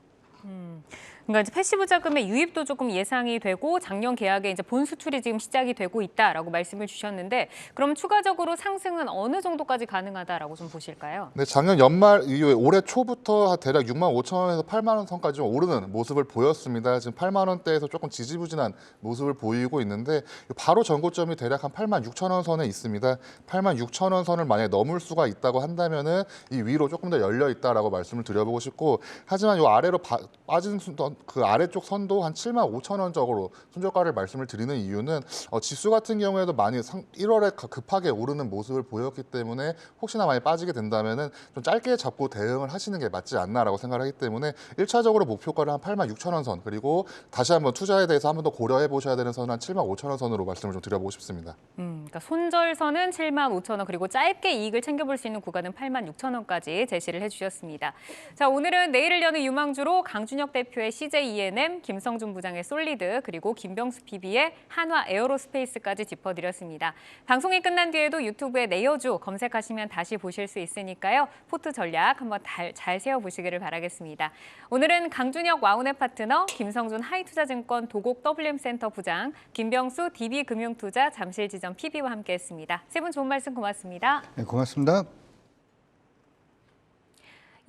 그러니까 이제 패시브 자금의 유입도 조금 예상이 되고 작년 계약에 이제 본 수출이 지금 시작이 되고 있다라고 말씀을 주셨는데 그럼 추가적으로 상승은 어느 정도까지 가능하다라고 좀 보실까요? 네, 작년 연말 이후에 올해 초부터 대략 6만 5천 원에서 8만 원 선까지 좀 오르는 모습을 보였습니다. 지금 8만 원대에서 조금 지지부진한 모습을 보이고 있는데 바로 전고점이 대략 한 8만 6천 원 선에 있습니다. 8만 6천 원 선을 만약에 넘을 수가 있다고 한다면은 이 위로 조금 더 열려 있다라고 말씀을 드려보고 싶고 하지만 이 아래로 빠진 그 아래쪽 선도 한 7만 5천 원 쪽으로 손절가를 말씀을 드리는 이유는 지수 같은 경우에도 많이 1월에 급하게 오르는 모습을 보였기 때문에 혹시나 많이 빠지게 된다면은 좀 짧게 잡고 대응을 하시는 게 맞지 않나라고 생각하기 때문에 1차적으로 목표가를 한 8만 6천 원 선 그리고 다시 한번 투자에 대해서 한 번 더 고려해 보셔야 되는 선은 한 7만 5천 원 선으로 말씀을 좀 드려보고 싶습니다. 그러니까 손절선은 7만 5천 원 그리고 짧게 이익을 챙겨볼 수 있는 구간은 8만 6천 원까지 제시를 해주셨습니다. 자, 오늘은 내일을 여는 유망주로 강준혁 대표의 CJ E&M, 김성준 부장의 솔리드, 그리고 김병수 PB의 한화 에어로스페이스까지 짚어드렸습니다. 방송이 끝난 뒤에도 유튜브에 내여주 검색하시면 다시 보실 수 있으니까요. 포트 전략 한번 잘 세워보시기를 바라겠습니다. 오늘은 강준혁 와운의 파트너, 김성준 하이투자증권 도곡 WM센터 부장, 김병수 DB금융투자 잠실지점 PB와 함께했습니다. 세 분 좋은 말씀 고맙습니다. 네, 고맙습니다.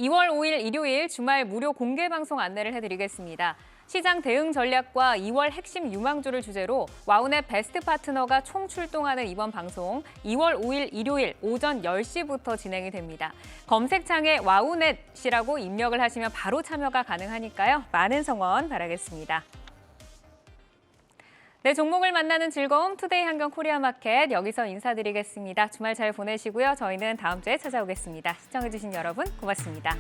2월 5일 일요일 주말 무료 공개 방송 안내를 해드리겠습니다. 시장 대응 전략과 2월 핵심 유망주를 주제로 와운의 베스트 파트너가 총 출동하는 이번 방송 2월 5일 일요일 오전 10시부터 진행이 됩니다. 검색창에 와우넷이라고 입력을 하시면 바로 참여가 가능하니까요. 많은 성원 바라겠습니다. 네, 종목을 만나는 즐거움 투데이 한경 코리아마켓 여기서 인사드리겠습니다. 주말 잘 보내시고요. 저희는 다음 주에 찾아오겠습니다. 시청해주신 여러분 고맙습니다.